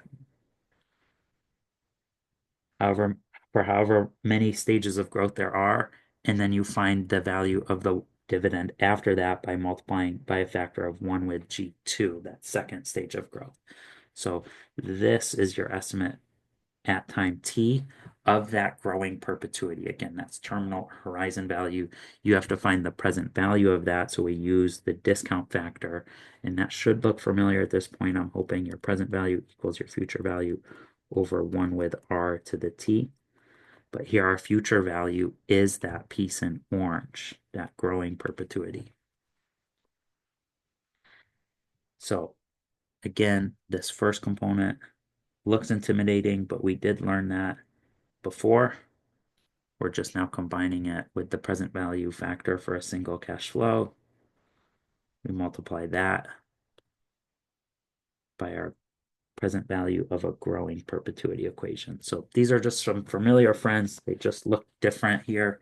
however many stages of growth there are, and then you find the value of the dividend after that by multiplying by a factor of 1 with G2, that second stage of growth. So this is your estimate at time t of that growing perpetuity. Again, that's terminal horizon value. You have to find the present value of that, so we use the discount factor, and that should look familiar at this point. I'm hoping your present value equals your future value over 1 with R to the t. But here our future value is that piece in orange, that growing perpetuity. So again, this first component looks intimidating, but we did learn that before. We're just now combining it with the present value factor for a single cash flow. We multiply that by our present value of a growing perpetuity equation. So these are just some familiar friends. They just look different here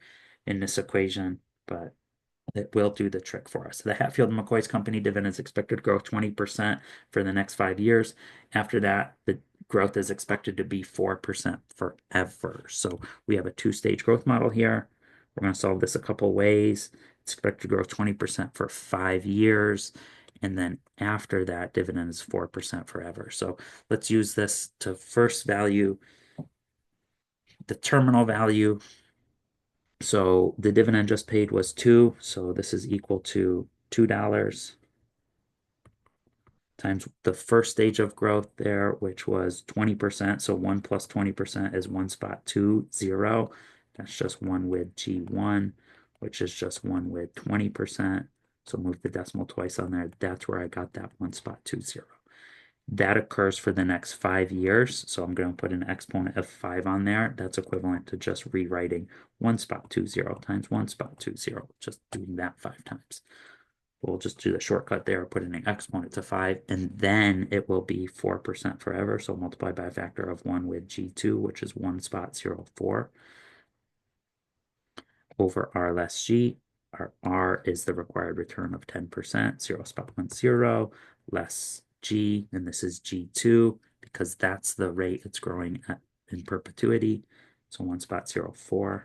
in this equation, but it will do the trick for us. The Hatfield and McCoy's company dividend is expected to grow 20% for the next 5 years. After that, the growth is expected to be 4% forever. So we have a two-stage growth model here. We're going to solve this a couple ways. It's expected to grow 20% for 5 years. And then after that, dividend is 4% forever. So let's use this to first value the terminal value. So the dividend just paid was 2, so this is equal to $2 times the first stage of growth there, which was 20%. So 1 plus 20% is 1.20. That's just 1 with G1, which is just 1 with 20%. So move the decimal twice on there. That's where I got that 1.20. That occurs for the next 5 years. So I'm going to put an exponent of 5 on there. That's equivalent to just rewriting 1.20 times 1.20, just doing that 5 times. We'll just do the shortcut there, put in an exponent to 5, and then it will be 4% forever. So multiply by a factor of 1 with G2, which is 1.04 over R less G. Our R is the required return of 10%, 0.10 less G, and this is G2 because that's the rate it's growing at in perpetuity. So 1.04.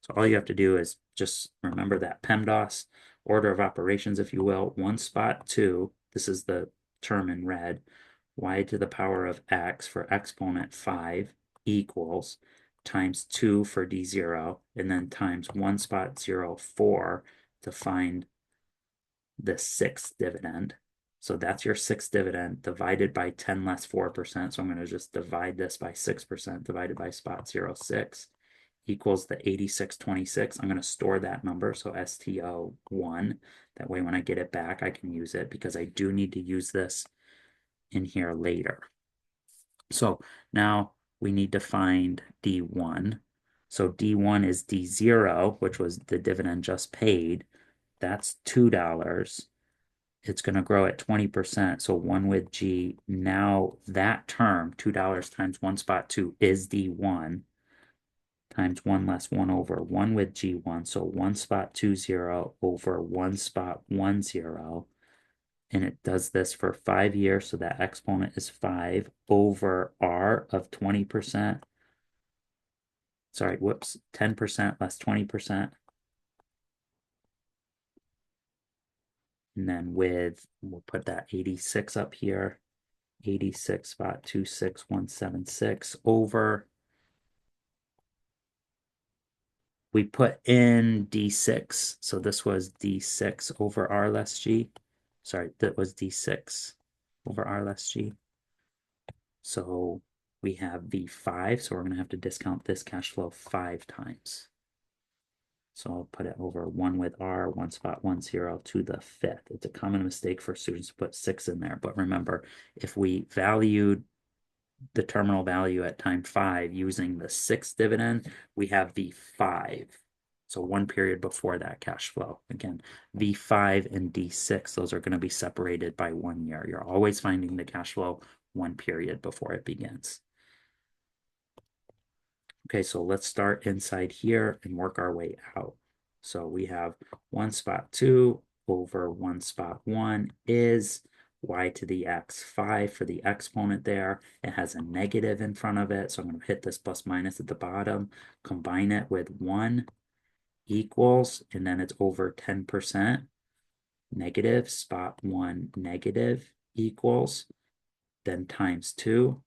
So all you have to do is just remember that PEMDAS. order of operations, if you will. 1 spot 2, this is the term in red, y to the power of x for exponent 5 equals times 2 for d0, and then times 1 spot 0, 4 to find the sixth dividend. So that's your sixth dividend divided by 10 less 4%. So I'm going to just divide this by 6% divided by spot 0.06 equals the 8626. I'm going to store that number. So STO1. That way when I get it back, I can use it because I do need to use this in here later. So now we need to find D1. So D1 is D0, which was the dividend just paid. That's $2. It's going to grow at 20%. So 1 with G. Now that term, $2 times 1 spot 2 is D1 times 1 less 1 over 1 with G1. So 1 spot 2 0 over 1 spot 1 0. And it does this for 5 years. So that exponent is 5 over R of 20%. Sorry, whoops, 10% less 20%. And then we'll put that 86 up here, 86.26176 over, we put in D6. So this was D6 over R less G. Sorry, that was D6 over R less G. So we have V5. So we're going to have to discount this cash flow 5 times. So I'll put it over 1 with R, 1 spot 1 0 to the 5th. It's a common mistake for students to put 6 in there. But remember, if we valued the terminal value at time 5 using the 6th dividend, we have V5. So 1 period before that cash flow. Again, V5 and D6, those are going to be separated by 1 year. You're always finding the cash flow 1 period before it begins. Okay, so let's start inside here and work our way out. So we have 1 spot 2 over 1 spot 1 is y to the x. 5 for the exponent there. It has a negative in front of it, so I'm going to hit this plus minus at the bottom, combine it with 1 equals, and then it's over 10%. Negative, spot 1 negative equals, then times 2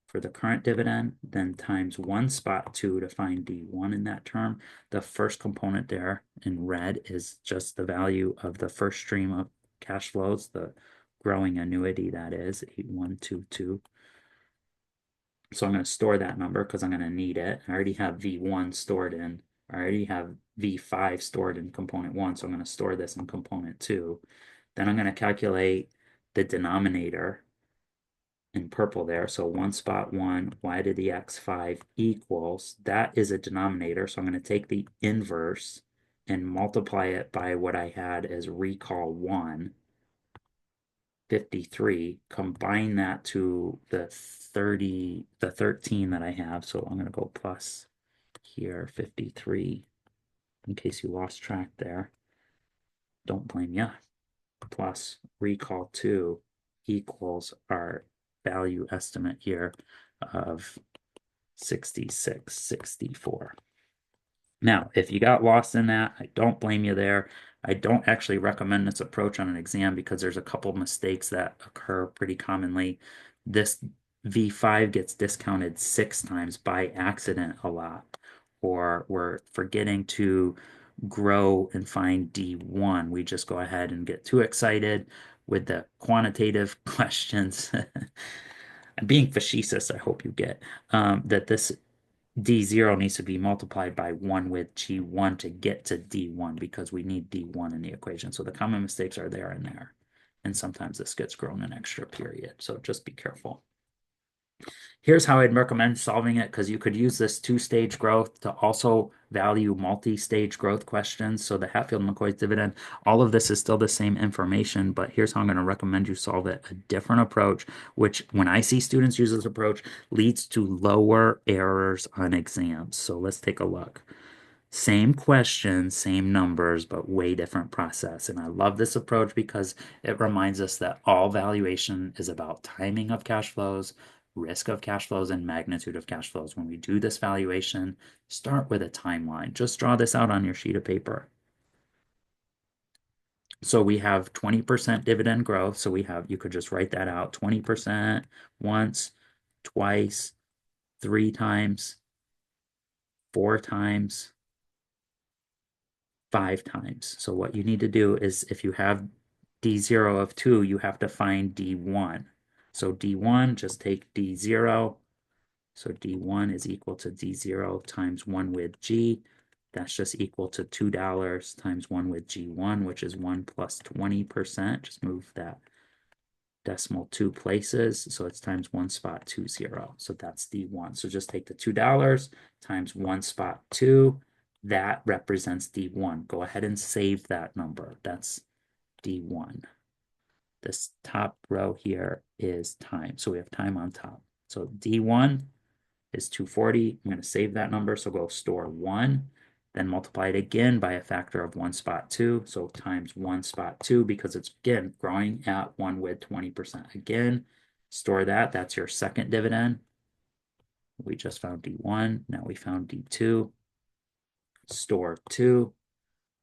for the current dividend, then times 1 spot 2 to find D1 in that term. The first component there in red is just the value of the first stream of cash flows, the growing annuity that is 8122. So I'm going to store that number because I'm going to need it. I already have V1 stored in. I already have V5 stored in component 1, so I'm going to store this in component 2. Then I'm going to calculate the denominator in purple there. So 1 spot 1, y to the x5 equals, that is a denominator. So I'm going to take the inverse and multiply it by what I had as recall 1, 53. Combine that to the 13 that I have. So I'm going to go plus here, 53, in case you lost track there. Don't blame ya. Plus recall 2 equals our value estimate here of 66.64. Now, if you got lost in that, I don't blame you there. I don't actually recommend this approach on an exam because there's a couple mistakes that occur pretty commonly. This V5 gets discounted 6 times by accident a lot, or we're forgetting to grow and find D1. We just go ahead and get too excited with the quantitative questions. I'm being facetious, I hope you get, that this D0 needs to be multiplied by 1 with G1 to get to D1 because we need D1 in the equation. So the common mistakes are there and there. And sometimes this gets grown an extra period. So just be careful. Here's how I'd recommend solving it because you could use this 2-stage growth to also value multi-stage growth questions. So the Hatfield-McCoy's dividend, all of this is still the same information, but here's how I'm going to recommend you solve it. A different approach, which when I see students use this approach, leads to lower errors on exams. So let's take a look. Same question, same numbers, but way different process. And I love this approach because it reminds us that all valuation is about timing of cash flows, risk of cash flows, and magnitude of cash flows. When we do this valuation, start with a timeline. Just draw this out on your sheet of paper. So we have 20% dividend growth. So you could just write that out 20% once, twice, three times, four times, five times. So what you need to do is if you have D0 of 2, you have to find D1. So D1, just take D0. So D1 is equal to D0 times 1 with G. That's just equal to $2 times 1 with G1, which is 1 plus 20%. Just move that decimal 2 places. So it's times 1 spot 2 0. So that's D1. So just take the $2 times 1 spot 2. That represents D1. Go ahead and save that number. That's D1. This top row here is time. So we have time on top. So D1 is 240. I'm going to save that number. So go store 1, then multiply it again by a factor of 1 spot 2. So times 1 spot 2 because it's, again, growing at 1 with 20%. Again, store that. That's your second dividend. We just found D1. Now we found D2. Store 2.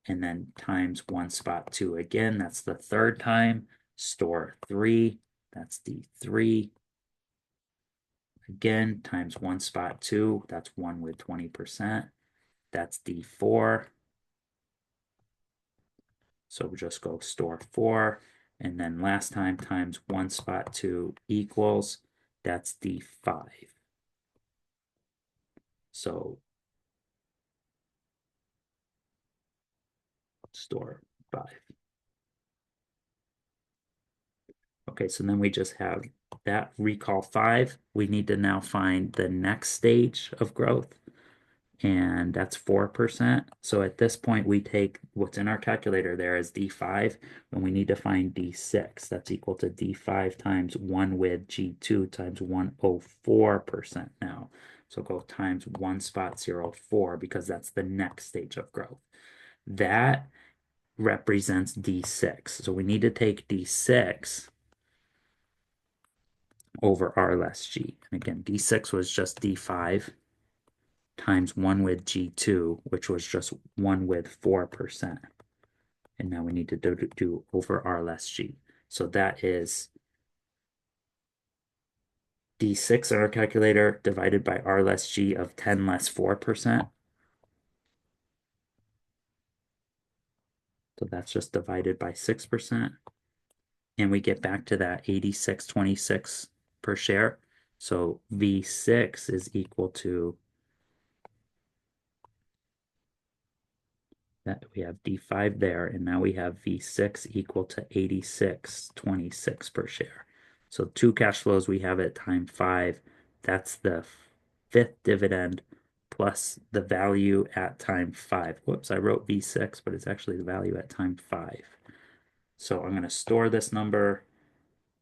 And then times 1 spot 2 again. That's the third time. Store 3. That's D3. Again, times 1 spot 2. That's 1 with 20%. That's D4. So we'll just go store 4. And then last time times 1 spot 2 equals, that's D5. So store 5. Okay, so then we just have that recall 5. We need to now find the next stage of growth, and that's 4%. So at this point, we take what's in our calculator there as D5, and we need to find D6. That's equal to D5 times 1 with G2 times 104% now. So go times 1 spot 04 because that's the next stage of growth. That represents D6. So we need to take D6 over R less G. And again, D6 was just D5 times 1 with G2, which was just 1 with 4%. And now we need to do over R less G. So that is D6 on our calculator divided by R less G of 10 less 4%. So that's just divided by 6%. And we get back to that 86.26 per share. So V6 is equal to that. We have D5 there, and now we have V6 equal to 86.26 per share. So two cash flows we have at time 5. That's the fifth dividend plus the value at time 5. Whoops, I wrote V6, but it's actually the value at time 5. So I'm going to store this number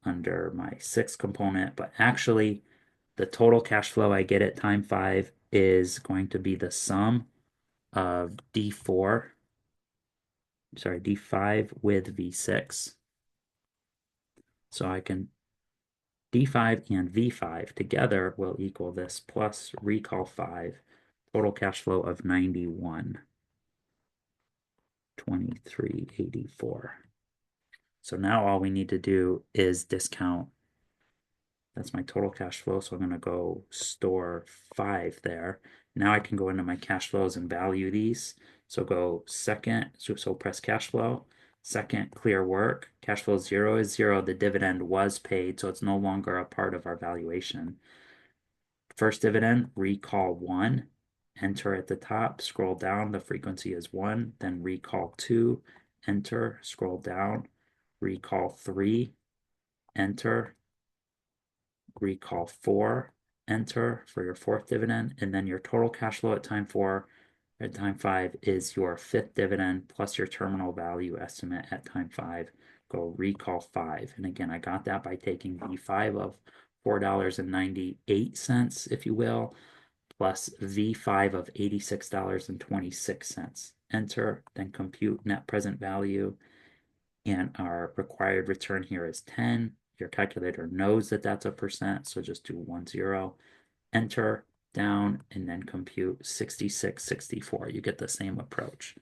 under my 6th component, but actually the total cash flow I get at time 5 is going to be the sum of D4, sorry, D5 with V6. So I can D5 and V5 together will equal this plus recall 5, total cash flow of 91,2384. So now all we need to do is discount. That's my total cash flow. So I'm going to go store 5 there. Now I can go into my cash flows and value these. So go second, so press cash flow. Second, clear work. Cash flow 0 is 0. The dividend was paid, so it's no longer a part of our valuation. First dividend, recall 1. Enter at the top, scroll down, the frequency is 1. Then recall 2, enter, scroll down. Recall 3, enter. Recall 4, enter for your fourth dividend, and then your total cash flow at time 5 is your fifth dividend plus your terminal value estimate at time 5. Go recall 5. And again, I got that by taking V5 of $4.98, if you will, plus V5 of $86.26. Enter, then compute net present value. And our required return here is 10. Your calculator knows that that's a percent, so just do 10, enter, down, and then compute 66.64. You get the same approach.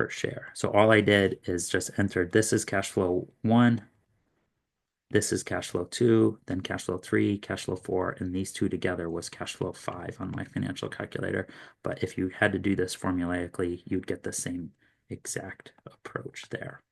per share. So all I did is just entered this is cash flow one, this is cash flow two, then cash flow three, cash flow four, and these two together was cash flow five on my financial calculator. But if you had to do this formulaically, you'd get the same exact approach there.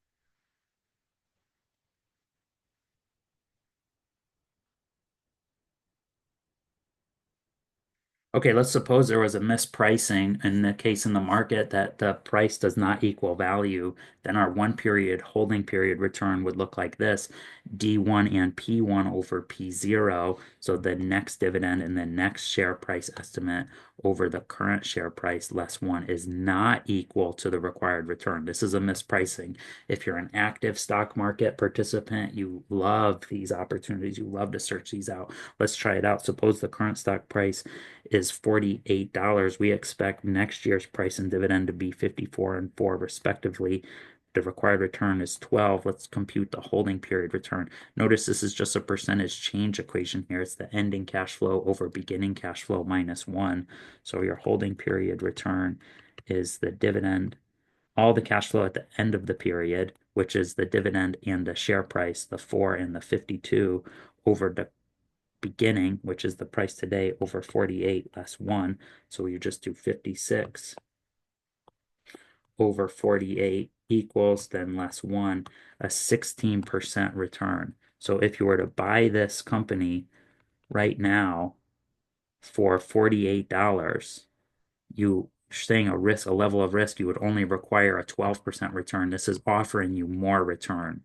Okay, let's suppose there was a mispricing in the case in the market that the price does not equal value. Then our one period holding period return would look like this: D1 and P1 over P0. So the next dividend and the next share price estimate over the current share price less one is not equal to the required return. This is a mispricing. If you're an active stock market participant, you love these opportunities. You love to search these out. Let's try it out. Suppose the current stock price is $48. We expect next year's price and dividend to be 54 and 4 respectively. The required return is 12. Let's compute the holding period return. Notice this is just a percentage change equation here. It's the ending cash flow over beginning cash flow minus 1. So your holding period return is the dividend, all the cash flow at the end of the period, which is the dividend and the share price, the 4 and the 52, over the beginning, which is the price today, over 48 less 1. So you just do 56 over 48 equals then less 1, a 16% return. So if you were to buy this company right now for $48, you saying a level of risk, you would only require a 12% return. This is offering you more return.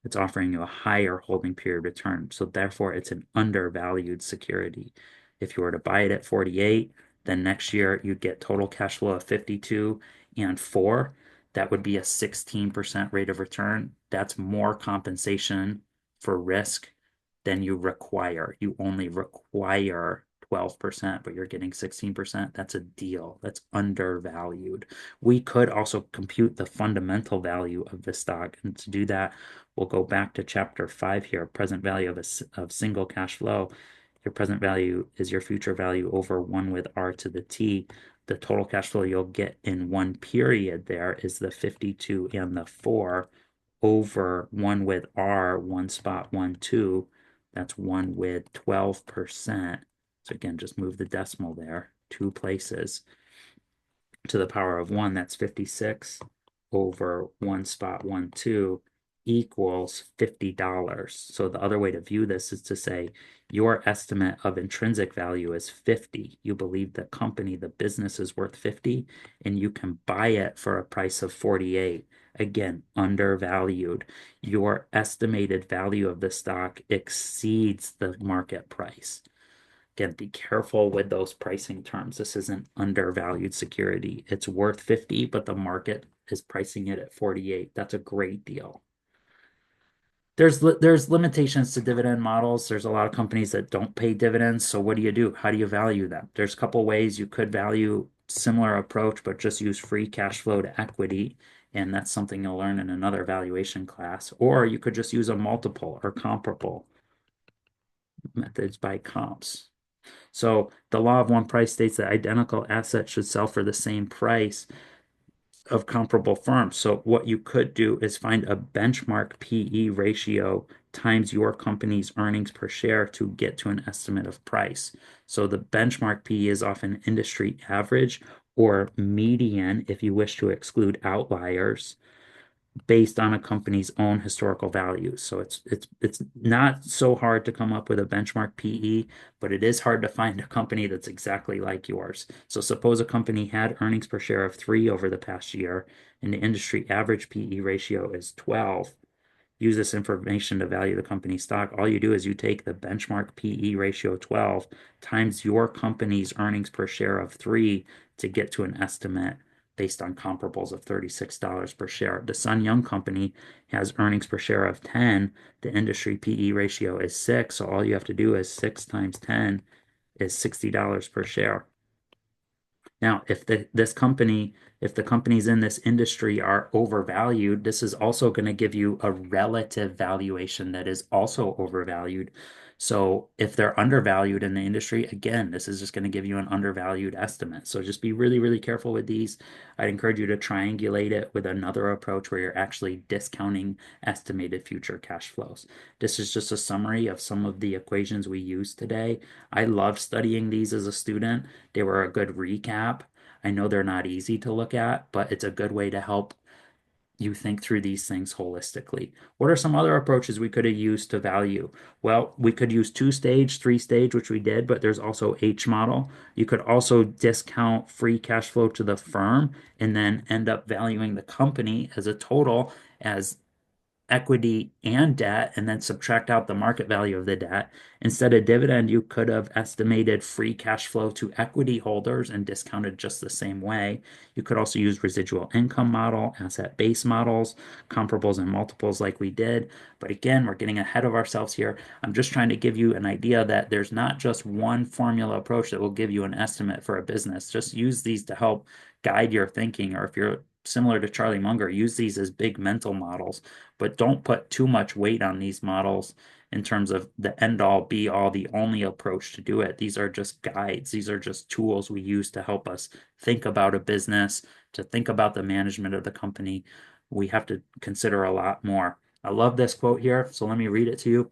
It's offering you a higher holding period return. So therefore, it's an undervalued security. If you were to buy it at 48, then next year you'd get total cash flow of 52 and 4. That would be a 16% rate of return. That's more compensation for risk than you require. You only require 12%, but you're getting 16%. That's a deal. That's undervalued. We could also compute the fundamental value of the stock. And to do that, we'll go back to chapter 5 here, present value of single cash flow. Your present value is your future value over 1 with R to the T. The total cash flow you'll get in one period there is the 52 and the 4 over 1 with R, one spot, 1, 2. That's 1 with 12%. So again, just move the decimal there, 2 places. To the power of 1, that's 56 over 1 spot, 1, 2 equals $50. So the other way to view this is to say your estimate of intrinsic value is 50. You believe the company, the business is worth 50, and you can buy it for a price of 48. Again, undervalued. Your estimated value of the stock exceeds the market price. Again, be careful with those pricing terms. This is an undervalued security. It's worth 50, but the market is pricing it at 48. That's a great deal. There's limitations to dividend models. There's a lot of companies that don't pay dividends. So what do you do? How do you value them? There's a couple ways you could value similar approach, but just use free cash flow to equity. And that's something you'll learn in another valuation class. Or you could just use a multiple or comparable methods by comps. So the law of one price states that identical assets should sell for the same price of comparable firms. So what you could do is find a benchmark PE ratio times your company's earnings per share to get to an estimate of price. So the benchmark PE is often industry average or median if you wish to exclude outliers, based on a company's own historical values. So it's not so hard to come up with a benchmark PE, but it is hard to find a company that's exactly like yours. So suppose a company had earnings per share of 3 over the past year, and the industry average PE ratio is 12. Use this information to value the company's stock. All you do is you take the benchmark PE ratio 12 times your company's earnings per share of 3 to get to an estimate based on comparables of $36 per share. The Sun Young Company has earnings per share of 10. The industry PE ratio is 6. So all you have to do is 6 times 10 is $60 per share. Now, if this company If the companies in this industry are overvalued, this is also going to give you a relative valuation that is also overvalued. So if they're undervalued in the industry, again, this is just going to give you an undervalued estimate. So just be really, really careful with these. I'd encourage you to triangulate it with another approach where you're actually discounting estimated future cash flows. This is just a summary of some of the equations we use today. I loved studying these as a student. They were a good recap. I know they're not easy to look at, but it's a good way to help you think through these things holistically. What are some other approaches we could have used to value? Well, we could use two-stage, three-stage, which we did, but there's also H model. You could also discount free cash flow to the firm and then end up valuing the company as a total as equity and debt and then subtract out the market value of the debt. Instead of dividend, you could have estimated free cash flow to equity holders and discounted just the same way. You could also use residual income model, asset-based models, comparables and multiples like we did. But again, we're getting ahead of ourselves here. I'm just trying to give you an idea that there's not just one formula approach that will give you an estimate for a business. Just use these to help guide your thinking, or if you're similar to Charlie Munger, use these as big mental models, but don't put too much weight on these models in terms of the end all be all, the only approach to do it. These are just guides. These are just tools we use to help us think about a business, to think about the management of the company. We have to consider a lot more. I love this quote here, so let me read it to you.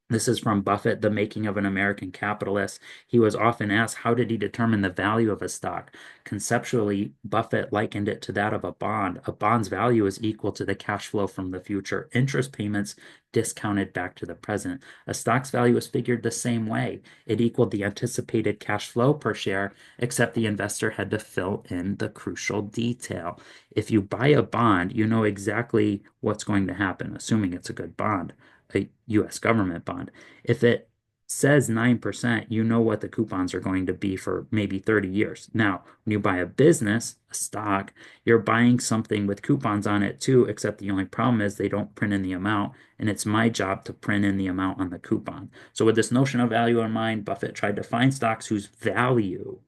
This is from Buffett, The Making of an American Capitalist. He was often asked, how did he determine the value of a stock? Conceptually, Buffett likened it to that of a bond. A bond's value is equal to the cash flow from the future interest payments discounted back to the present. A stock's value is figured the same way. It equaled the anticipated cash flow per share, except the investor had to fill in the crucial detail. If you buy a bond, you know exactly what's going to happen, assuming it's a good bond, a U.S. government bond. If it says 9%, you know what the coupons are going to be for maybe 30 years. Now, when you buy a business, a stock, you're buying something with coupons on it too, except the only problem is they don't print in the amount, and it's my job to print in the amount on the coupon. So with this notion of value in mind, Buffett tried to find stocks whose value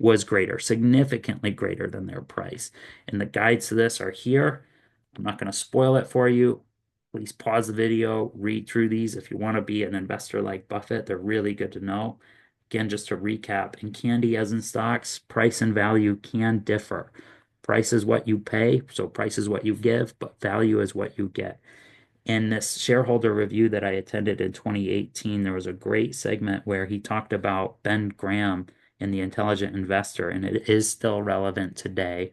was greater, significantly greater than their price. And the guides to this are here. I'm not going to spoil it for you. Please pause the video, read through these. If you want to be an investor like Buffett, they're really good to know. Again, just to recap, in candy as in stocks, price and value can differ. Price is what you pay, so price is what you give, but value is what you get. In this shareholder review that I attended in 2018, there was a great segment where he talked about Ben Graham and the intelligent investor, and it is still relevant today.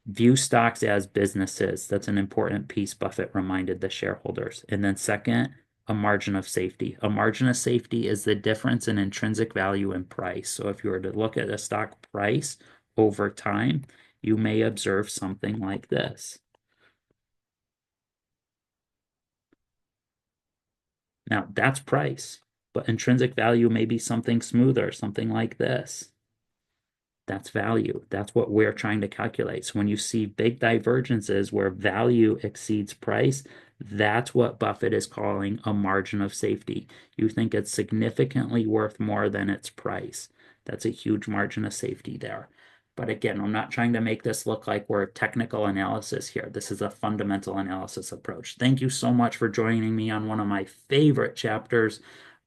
View stocks as businesses. That's an important piece Buffett reminded the shareholders. And then second, a margin of safety. A margin of safety is the difference in intrinsic value and price. So if you were to look at a stock price over time, you may observe something like this. Now, that's price, but intrinsic value may be something smoother, something like this. That's value. That's what we're trying to calculate. So when you see big divergences where value exceeds price, that's what Buffett is calling a margin of safety. You think it's significantly worth more than its price. That's a huge margin of safety there. But again, I'm not trying to make this look like we're technical analysis here. This is a fundamental analysis approach. Thank you so much for joining me on one of my favorite chapters.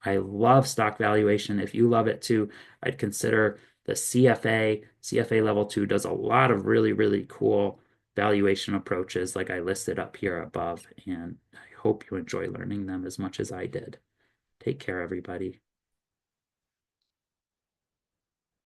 I love stock valuation. If you love it too, I'd consider the CFA level 2 does a lot of really, really cool valuation approaches like I listed up here above, and I hope you enjoy learning them as much as I did. Take care, everybody.